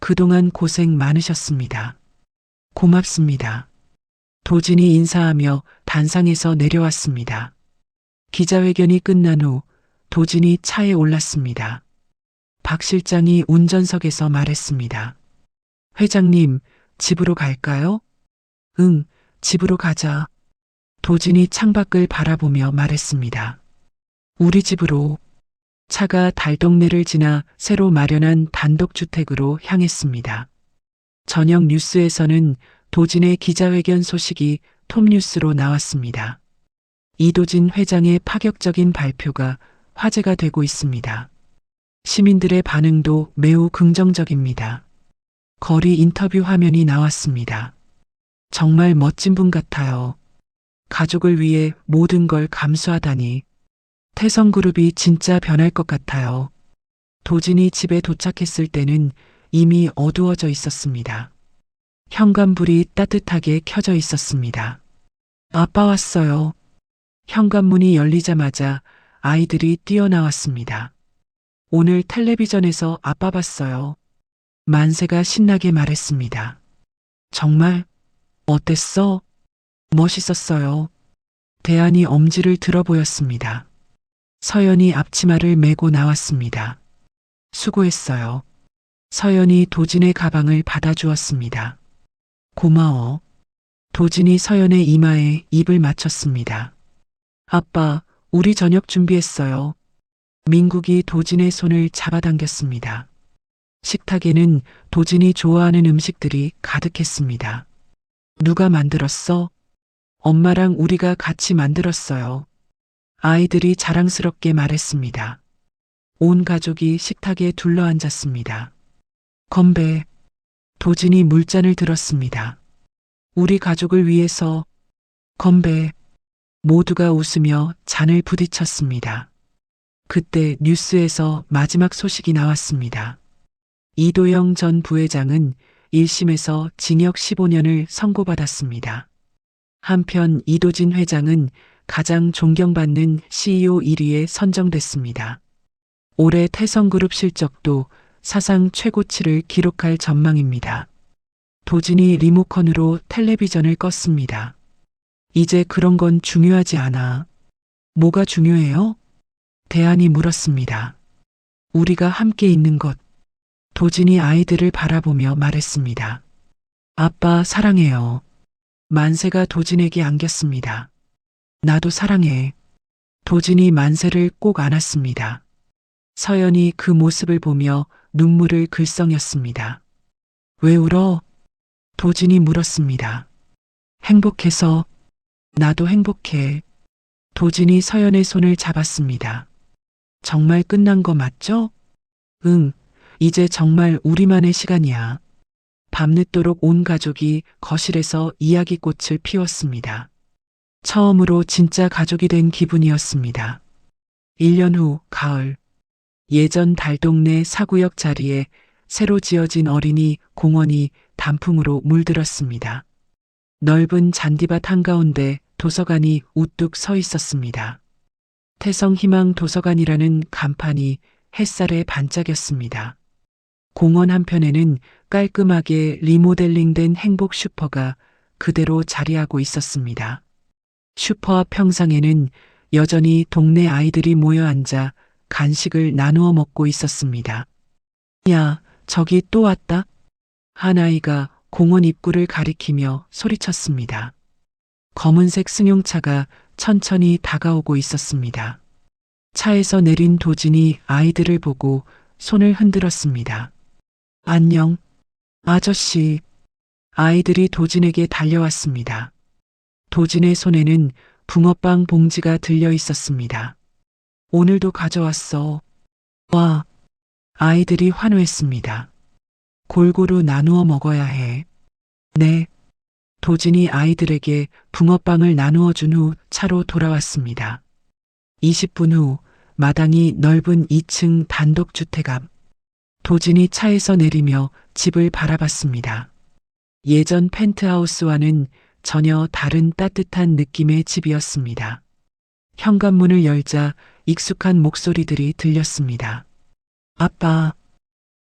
그동안 고생 많으셨습니다. 고맙습니다. 도진이 인사하며 단상에서 내려왔습니다. 기자회견이 끝난 후 도진이 차에 올랐습니다. 박 실장이 운전석에서 말했습니다. 회장님, 집으로 갈까요? 응, 집으로 가자. 도진이 창밖을 바라보며 말했습니다. 우리 집으로. 차가 달동네를 지나 새로 마련한 단독주택으로 향했습니다. 저녁 뉴스에서는 도진의 기자회견 소식이 톱뉴스로 나왔습니다. 이도진 회장의 파격적인 발표가 화제가 되고 있습니다. 시민들의 반응도 매우 긍정적입니다. 거리 인터뷰 화면이 나왔습니다. 정말 멋진 분 같아요. 가족을 위해 모든 걸 감수하다니. 태성그룹이 진짜 변할 것 같아요. 도진이 집에 도착했을 때는 이미 어두워져 있었습니다. 현관불이 따뜻하게 켜져 있었습니다. 아빠 왔어요. 현관문이 열리자마자 아이들이 뛰어나왔습니다. 오늘 텔레비전에서 아빠 봤어요. 만세가 신나게 말했습니다. 정말? 어땠어? 멋있었어요. 대안이 엄지를 들어 보였습니다. 서연이 앞치마를 메고 나왔습니다. 수고했어요. 서연이 도진의 가방을 받아주었습니다. 고마워. 도진이 서연의 이마에 입을 맞췄습니다. 아빠, 우리 저녁 준비했어요. 민국이 도진의 손을 잡아당겼습니다. 식탁에는 도진이 좋아하는 음식들이 가득했습니다. 누가 만들었어? 엄마랑 우리가 같이 만들었어요. 아이들이 자랑스럽게 말했습니다. 온 가족이 식탁에 둘러앉았습니다. 건배. 도진이 물잔을 들었습니다. 우리 가족을 위해서. 건배. 모두가 웃으며 잔을 부딪혔습니다. 그때 뉴스에서 마지막 소식이 나왔습니다. 이도영 전 부회장은 1심에서 징역 15년을 선고받았습니다. 한편 이도진 회장은 가장 존경받는 CEO 1위에 선정됐습니다. 올해 태성그룹 실적도 사상 최고치를 기록할 전망입니다. 도진이 리모컨으로 텔레비전을 껐습니다. 이제 그런 건 중요하지 않아. 뭐가 중요해요? 대안이 물었습니다. 우리가 함께 있는 것. 도진이 아이들을 바라보며 말했습니다. 아빠 사랑해요. 만세가 도진에게 안겼습니다. 나도 사랑해. 도진이 만세를 꼭 안았습니다. 서연이 그 모습을 보며 눈물을 글썽였습니다. 왜 울어? 도진이 물었습니다. 행복해서. 나도 행복해. 도진이 서연의 손을 잡았습니다. 정말 끝난 거 맞죠? 응, 이제 정말 우리만의 시간이야. 밤늦도록 온 가족이 거실에서 이야기꽃을 피웠습니다. 처음으로 진짜 가족이 된 기분이었습니다. 1년 후 가을. 예전 달동네 사구역 자리에 새로 지어진 어린이 공원이 단풍으로 물들었습니다. 넓은 잔디밭 한가운데 도서관이 우뚝 서 있었습니다. 태성희망 도서관이라는 간판이 햇살에 반짝였습니다. 공원 한편에는 깔끔하게 리모델링된 행복 슈퍼가 그대로 자리하고 있었습니다. 슈퍼 앞 평상에는 여전히 동네 아이들이 모여 앉아 간식을 나누어 먹고 있었습니다. 야, 저기 또 왔다. 한 아이가 공원 입구를 가리키며 소리쳤습니다. 검은색 승용차가 천천히 다가오고 있었습니다. 차에서 내린 도진이 아이들을 보고 손을 흔들었습니다. 안녕, 아저씨. 아이들이 도진에게 달려왔습니다. 도진의 손에는 붕어빵 봉지가 들려 있었습니다. 오늘도 가져왔어. 와, 아이들이 환호했습니다. 골고루 나누어 먹어야 해. 네. 도진이 아이들에게 붕어빵을 나누어 준 후 차로 돌아왔습니다. 20분 후 마당이 넓은 2층 단독주택 앞. 도진이 차에서 내리며 집을 바라봤습니다. 예전 펜트하우스와는 전혀 다른 따뜻한 느낌의 집이었습니다. 현관문을 열자 익숙한 목소리들이 들렸습니다. 아빠,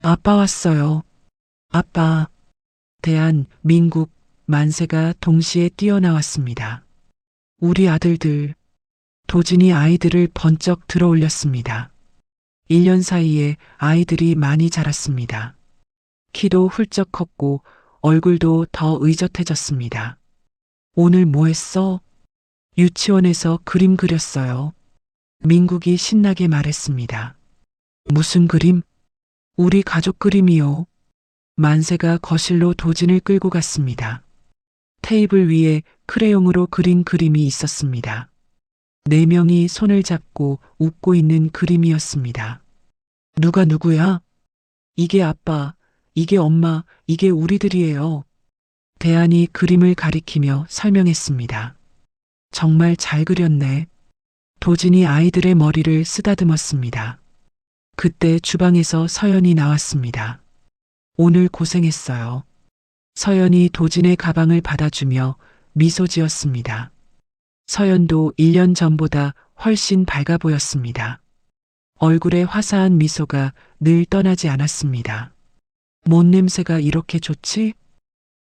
아빠 왔어요. 아빠. 대한, 민국, 만세가 동시에 뛰어나왔습니다. 우리 아들들. 도진이 아이들을 번쩍 들어올렸습니다. 1년 사이에 아이들이 많이 자랐습니다. 키도 훌쩍 컸고 얼굴도 더 의젓해졌습니다. 오늘 뭐 했어? 유치원에서 그림 그렸어요. 민국이 신나게 말했습니다. 무슨 그림? 우리 가족 그림이요. 만세가 거실로 도진을 끌고 갔습니다. 테이블 위에 크레용으로 그린 그림이 있었습니다. 4명이 손을 잡고 웃고 있는 그림이었습니다. 누가 누구야? 이게 아빠, 이게 엄마, 이게 우리들이에요. 대한이 그림을 가리키며 설명했습니다. 정말 잘 그렸네. 도진이 아이들의 머리를 쓰다듬었습니다. 그때 주방에서 서연이 나왔습니다. 오늘 고생했어요. 서연이 도진의 가방을 받아주며 미소 지었습니다. 서연도 1년 전보다 훨씬 밝아 보였습니다. 얼굴에 화사한 미소가 늘 떠나지 않았습니다. 뭔 냄새가 이렇게 좋지?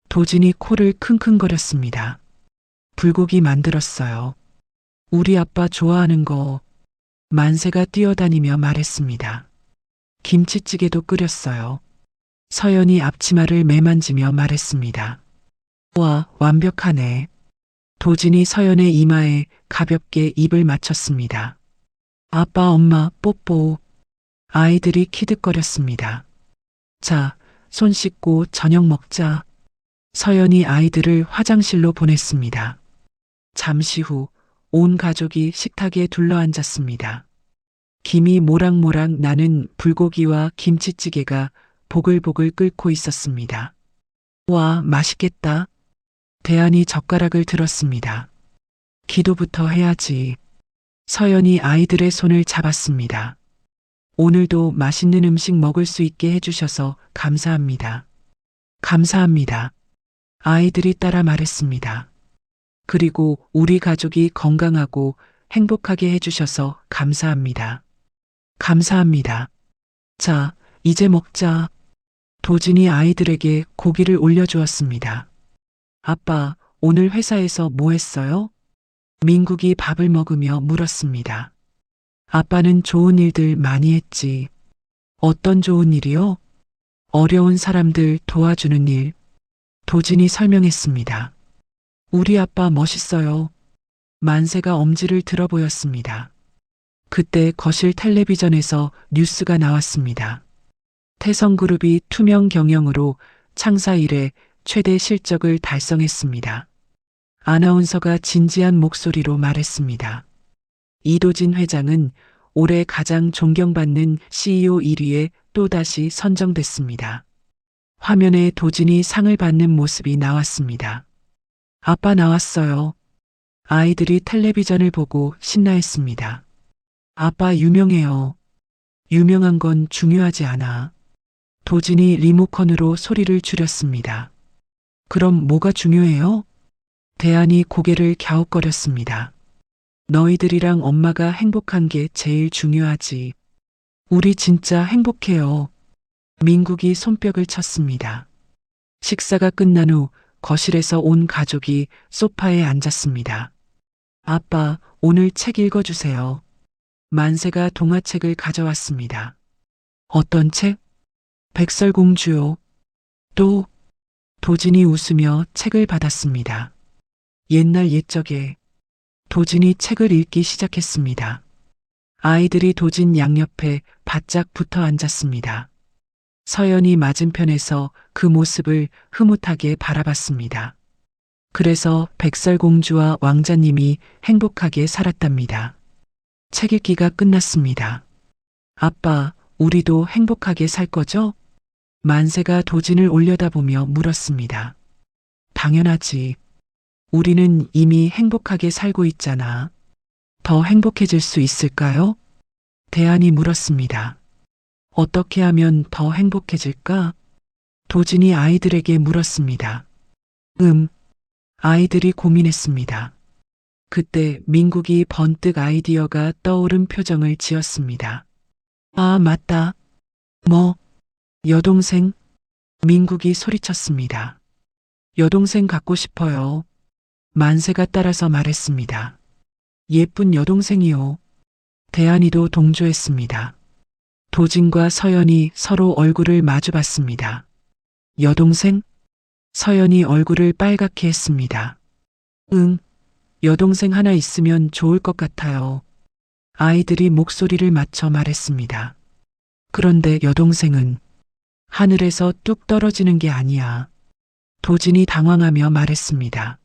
도진이 코를 킁킁거렸습니다. 불고기 만들었어요. 우리 아빠 좋아하는 거. 만세가 뛰어다니며 말했습니다. 김치찌개도 끓였어요. 서연이 앞치마를 매만지며 말했습니다. 와, 완벽하네. 도진이 서연의 이마에 가볍게 입을 맞췄습니다. 아빠, 엄마, 뽀뽀. 아이들이 키득거렸습니다. 자, 손 씻고 저녁 먹자. 서연이 아이들을 화장실로 보냈습니다. 잠시 후 온 가족이 식탁에 둘러앉았습니다. 김이 모락모락 나는 불고기와 김치찌개가 보글보글 끓고 있었습니다. 와, 맛있겠다. 대한이 젓가락을 들었습니다. 기도부터 해야지. 서연이 아이들의 손을 잡았습니다. 오늘도 맛있는 음식 먹을 수 있게 해주셔서 감사합니다. 감사합니다. 아이들이 따라 말했습니다. 그리고 우리 가족이 건강하고 행복하게 해주셔서 감사합니다. 감사합니다. 자, 이제 먹자. 도진이 아이들에게 고기를 올려주었습니다. 아빠, 오늘 회사에서 뭐 했어요? 민국이 밥을 먹으며 물었습니다. 아빠는 좋은 일들 많이 했지. 어떤 좋은 일이요? 어려운 사람들 도와주는 일. 도진이 설명했습니다. 우리 아빠 멋있어요. 만세가 엄지를 들어 보였습니다. 그때 거실 텔레비전에서 뉴스가 나왔습니다. 태성그룹이 투명 경영으로 창사 이래 최대 실적을 달성했습니다. 아나운서가 진지한 목소리로 말했습니다. 이도진 회장은 올해 가장 존경받는 CEO 1위에 또다시 선정됐습니다. 화면에 도진이 상을 받는 모습이 나왔습니다. 아빠 나왔어요. 아이들이 텔레비전을 보고 신나했습니다. 아빠 유명해요. 유명한 건 중요하지 않아. 도진이 리모컨으로 소리를 줄였습니다. 그럼 뭐가 중요해요? 대안이 고개를 갸웃거렸습니다. 너희들이랑 엄마가 행복한 게 제일 중요하지. 우리 진짜 행복해요. 민국이 손뼉을 쳤습니다. 식사가 끝난 후 거실에서 온 가족이 소파에 앉았습니다. 아빠, 오늘 책 읽어주세요. 만세가 동화책을 가져왔습니다. 어떤 책? 백설공주요. 또, 도진이 웃으며 책을 받았습니다. 옛날 옛적에 도진이 책을 읽기 시작했습니다. 아이들이 도진 양옆에 바짝 붙어 앉았습니다. 서연이 맞은편에서 그 모습을 흐뭇하게 바라봤습니다. 그래서 백설공주와 왕자님이 행복하게 살았답니다. 책 읽기가 끝났습니다. 아빠, 우리도 행복하게 살 거죠? 만세가 도진을 올려다보며 물었습니다. 당연하지. 우리는 이미 행복하게 살고 있잖아. 더 행복해질 수 있을까요? 대안이 물었습니다. 어떻게 하면 더 행복해질까? 도진이 아이들에게 물었습니다. 아이들이 고민했습니다. 그때 민국이 번뜩 아이디어가 떠오른 표정을 지었습니다. 아, 맞다. 뭐? 여동생? 민국이 소리쳤습니다. 여동생 갖고 싶어요. 만세가 따라서 말했습니다. 예쁜 여동생이요. 대안이도 동조했습니다. 도진과 서연이 서로 얼굴을 마주봤습니다. 여동생? 서연이 얼굴을 빨갛게 했습니다. 응, 여동생 하나 있으면 좋을 것 같아요. 아이들이 목소리를 맞춰 말했습니다. 그런데 여동생은 하늘에서 뚝 떨어지는 게 아니야. 도진이 당황하며 말했습니다.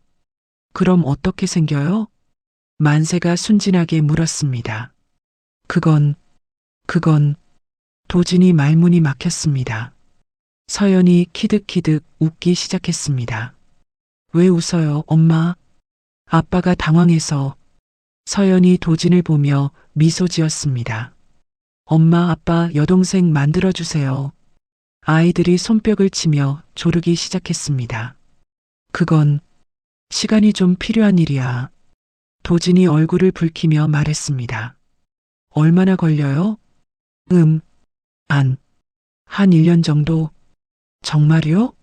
그럼 어떻게 생겨요? 만세가 순진하게 물었습니다. 그건 도진이 말문이 막혔습니다. 서연이 키득키득 웃기 시작했습니다. 왜 웃어요, 엄마? 아빠가 당황해서. 서연이 도진을 보며 미소 지었습니다. 엄마, 아빠, 여동생 만들어주세요. 아이들이 손뼉을 치며 조르기 시작했습니다. 그건 시간이 좀 필요한 일이야. 도진이 얼굴을 붉히며 말했습니다. 얼마나 걸려요? 한 1년 정도. 정말요?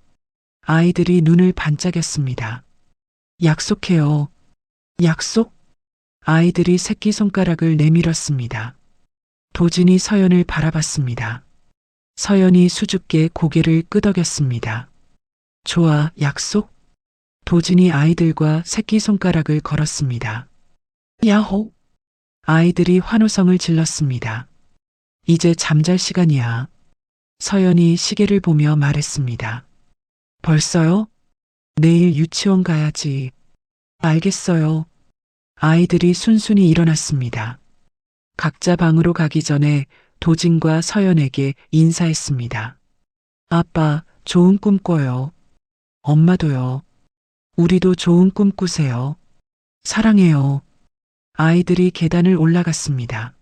아이들이 눈을 반짝였습니다. 약속해요. 약속? 아이들이 새끼손가락을 내밀었습니다. 도진이 서연을 바라봤습니다. 서연이 수줍게 고개를 끄덕였습니다. 좋아, 약속? 도진이 아이들과 새끼손가락을 걸었습니다. 야호! 아이들이 환호성을 질렀습니다. 이제 잠잘 시간이야. 서연이 시계를 보며 말했습니다. 벌써요? 내일 유치원 가야지. 알겠어요. 아이들이 순순히 일어났습니다. 각자 방으로 가기 전에 도진과 서연에게 인사했습니다. 아빠, 좋은 꿈 꿔요. 엄마도요. 우리도 좋은 꿈 꾸세요. 사랑해요. 아이들이 계단을 올라갔습니다.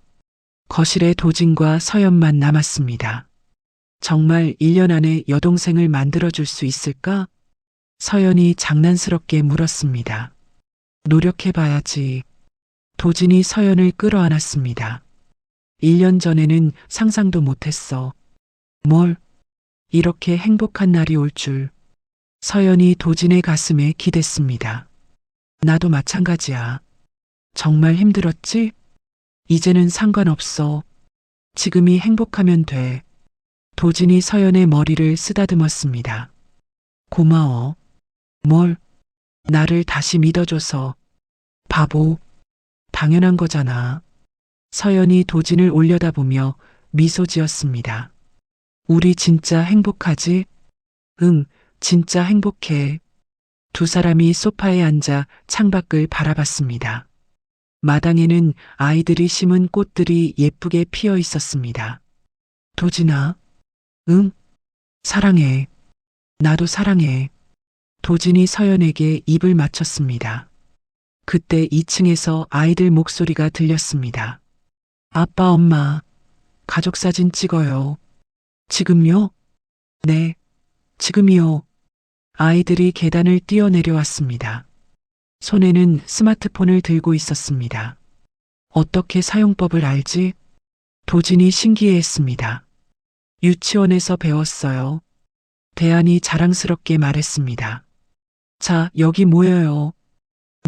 거실에 도진과 서연만 남았습니다. 정말 1년 안에 여동생을 만들어줄 수 있을까? 서연이 장난스럽게 물었습니다. 노력해봐야지. 도진이 서연을 끌어안았습니다. 1년 전에는 상상도 못했어. 뭘? 이렇게 행복한 날이 올 줄. 서연이 도진의 가슴에 기댔습니다. 나도 마찬가지야. 정말 힘들었지? 이제는 상관없어. 지금이 행복하면 돼. 도진이 서연의 머리를 쓰다듬었습니다. 고마워. 뭘? 나를 다시 믿어줘서. 바보. 당연한 거잖아. 서연이 도진을 올려다보며 미소 지었습니다. 우리 진짜 행복하지? 응, 진짜 행복해. 두 사람이 소파에 앉아 창밖을 바라봤습니다. 마당에는 아이들이 심은 꽃들이 예쁘게 피어 있었습니다. 도진아, 응? 사랑해. 나도 사랑해. 도진이 서연에게 입을 맞췄습니다. 그때 2층에서 아이들 목소리가 들렸습니다. 아빠, 엄마, 가족사진 찍어요. 지금요? 네, 지금이요. 아이들이 계단을 뛰어내려왔습니다. 손에는 스마트폰을 들고 있었습니다. 어떻게 사용법을 알지? 도진이 신기해했습니다. 유치원에서 배웠어요. 대안이 자랑스럽게 말했습니다. 자, 여기 모여요.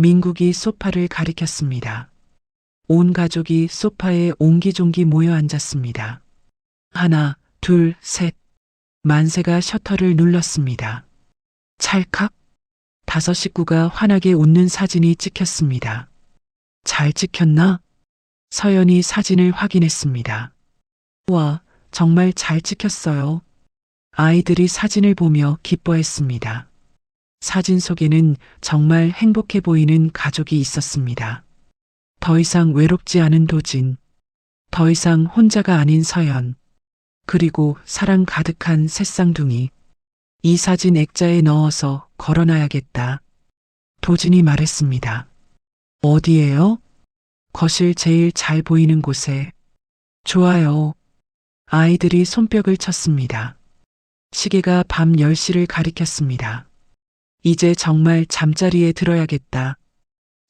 민국이 소파를 가리켰습니다. 온 가족이 소파에 옹기종기 모여 앉았습니다. 하나, 둘, 셋. 만세가 셔터를 눌렀습니다. 찰칵. 5식구가 환하게 웃는 사진이 찍혔습니다. 잘 찍혔나? 서연이 사진을 확인했습니다. 와, 정말 잘 찍혔어요. 아이들이 사진을 보며 기뻐했습니다. 사진 속에는 정말 행복해 보이는 가족이 있었습니다. 더 이상 외롭지 않은 도진, 더 이상 혼자가 아닌 서연, 그리고 사랑 가득한 새쌍둥이. 이 사진 액자에 넣어서 걸어놔야겠다. 도진이 말했습니다. 어디에요? 거실 제일 잘 보이는 곳에. 좋아요. 아이들이 손뼉을 쳤습니다. 시계가 밤 10시를 가리켰습니다. 이제 정말 잠자리에 들어야겠다.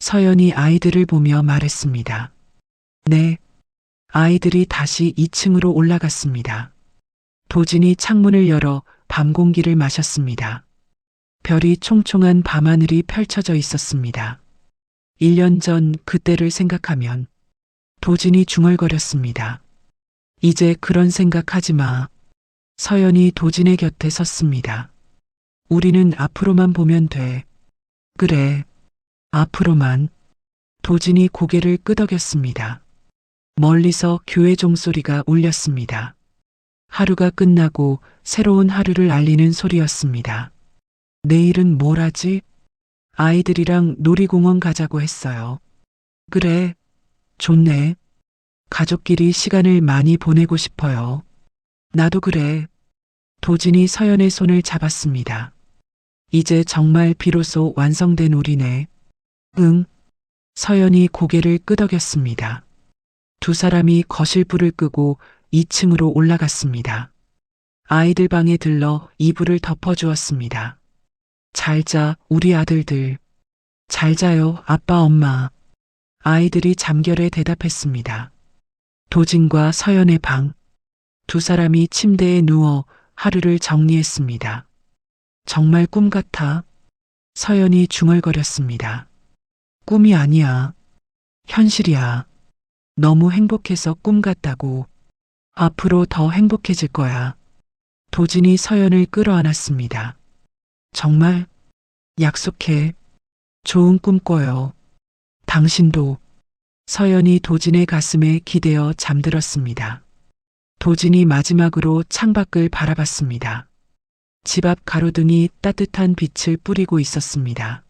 서연이 아이들을 보며 말했습니다. 네. 아이들이 다시 2층으로 올라갔습니다. 도진이 창문을 열어 밤 공기를 마셨습니다. 별이 총총한 밤하늘이 펼쳐져 있었습니다. 1년 전 그때를 생각하면 도진이 중얼거렸습니다. 이제 그런 생각하지 마. 서연이 도진의 곁에 섰습니다. 우리는 앞으로만 보면 돼. 그래. 앞으로만. 도진이 고개를 끄덕였습니다. 멀리서 교회 종소리가 울렸습니다. 하루가 끝나고 새로운 하루를 알리는 소리였습니다. 내일은 뭘 하지? 아이들이랑 놀이공원 가자고 했어요. 그래. 좋네. 가족끼리 시간을 많이 보내고 싶어요. 나도 그래. 도진이 서연의 손을 잡았습니다. 이제 정말 비로소 완성된 우리네. 응. 서연이 고개를 끄덕였습니다. 두 사람이 거실 불을 끄고 2층으로 올라갔습니다. 아이들 방에 들러 이불을 덮어주었습니다. 잘 자, 우리 아들들. 잘 자요, 아빠, 엄마. 아이들이 잠결에 대답했습니다. 도진과 서연의 방. 두 사람이 침대에 누워 하루를 정리했습니다. 정말 꿈 같아. 서연이 중얼거렸습니다. 꿈이 아니야. 현실이야. 너무 행복해서 꿈 같다고. 앞으로 더 행복해질 거야. 도진이 서연을 끌어안았습니다. 정말? 약속해. 좋은 꿈 꿔요. 당신도. 서연이 도진의 가슴에 기대어 잠들었습니다. 도진이 마지막으로 창밖을 바라봤습니다. 집 앞 가로등이 따뜻한 빛을 뿌리고 있었습니다.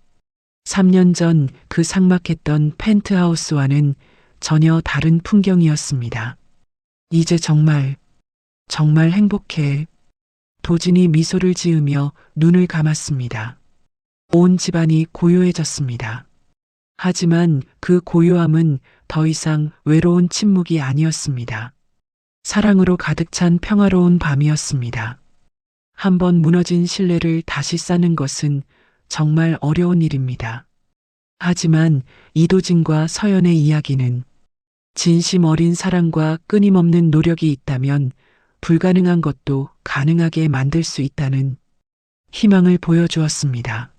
3년 전 그 삭막했던 펜트하우스와는 전혀 다른 풍경이었습니다. 이제 정말 행복해. 도진이 미소를 지으며 눈을 감았습니다. 온 집안이 고요해졌습니다. 하지만 그 고요함은 더 이상 외로운 침묵이 아니었습니다. 사랑으로 가득 찬 평화로운 밤이었습니다. 한번 무너진 신뢰를 다시 쌓는 것은 정말 어려운 일입니다. 하지만 이도진과 서연의 이야기는 진심 어린 사랑과 끊임없는 노력이 있다면 불가능한 것도 가능하게 만들 수 있다는 희망을 보여주었습니다.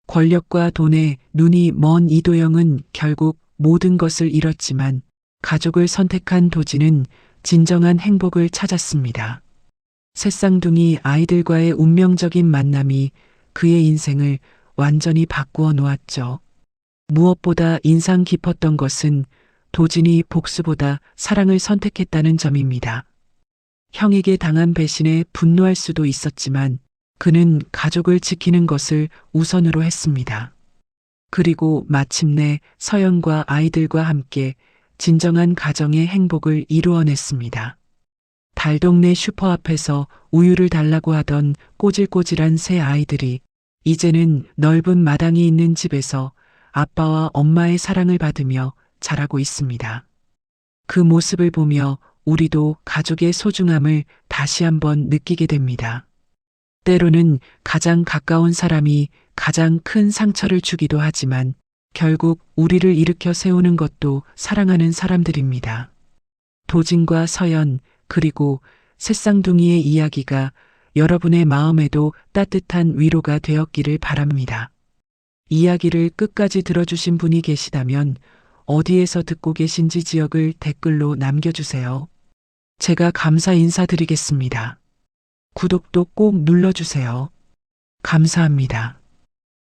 권력과 돈에 눈이 먼 이도영은 결국 모든 것을 잃었지만 가족을 선택한 도진은 진정한 행복을 찾았습니다. 새쌍둥이 아이들과의 운명적인 만남이 그의 인생을 완전히 바꾸어 놓았죠. 무엇보다 인상 깊었던 것은 도진이 복수보다 사랑을 선택했다는 점입니다. 형에게 당한 배신에 분노할 수도 있었지만 그는 가족을 지키는 것을 우선으로 했습니다. 그리고 마침내 서연과 아이들과 함께 진정한 가정의 행복을 이루어냈습니다. 달동네 슈퍼 앞에서 우유를 달라고 하던 꼬질꼬질한 새 아이들이 이제는 넓은 마당이 있는 집에서 아빠와 엄마의 사랑을 받으며 자라고 있습니다. 그 모습을 보며 우리도 가족의 소중함을 다시 한번 느끼게 됩니다. 때로는 가장 가까운 사람이 가장 큰 상처를 주기도 하지만 결국 우리를 일으켜 세우는 것도 사랑하는 사람들입니다. 도진과 서연, 그리고 새쌍둥이의 이야기가 여러분의 마음에도 따뜻한 위로가 되었기를 바랍니다. 이야기를 끝까지 들어주신 분이 계시다면 어디에서 듣고 계신지 지역을 댓글로 남겨주세요. 제가 감사 인사드리겠습니다. 구독도 꼭 눌러주세요. 감사합니다.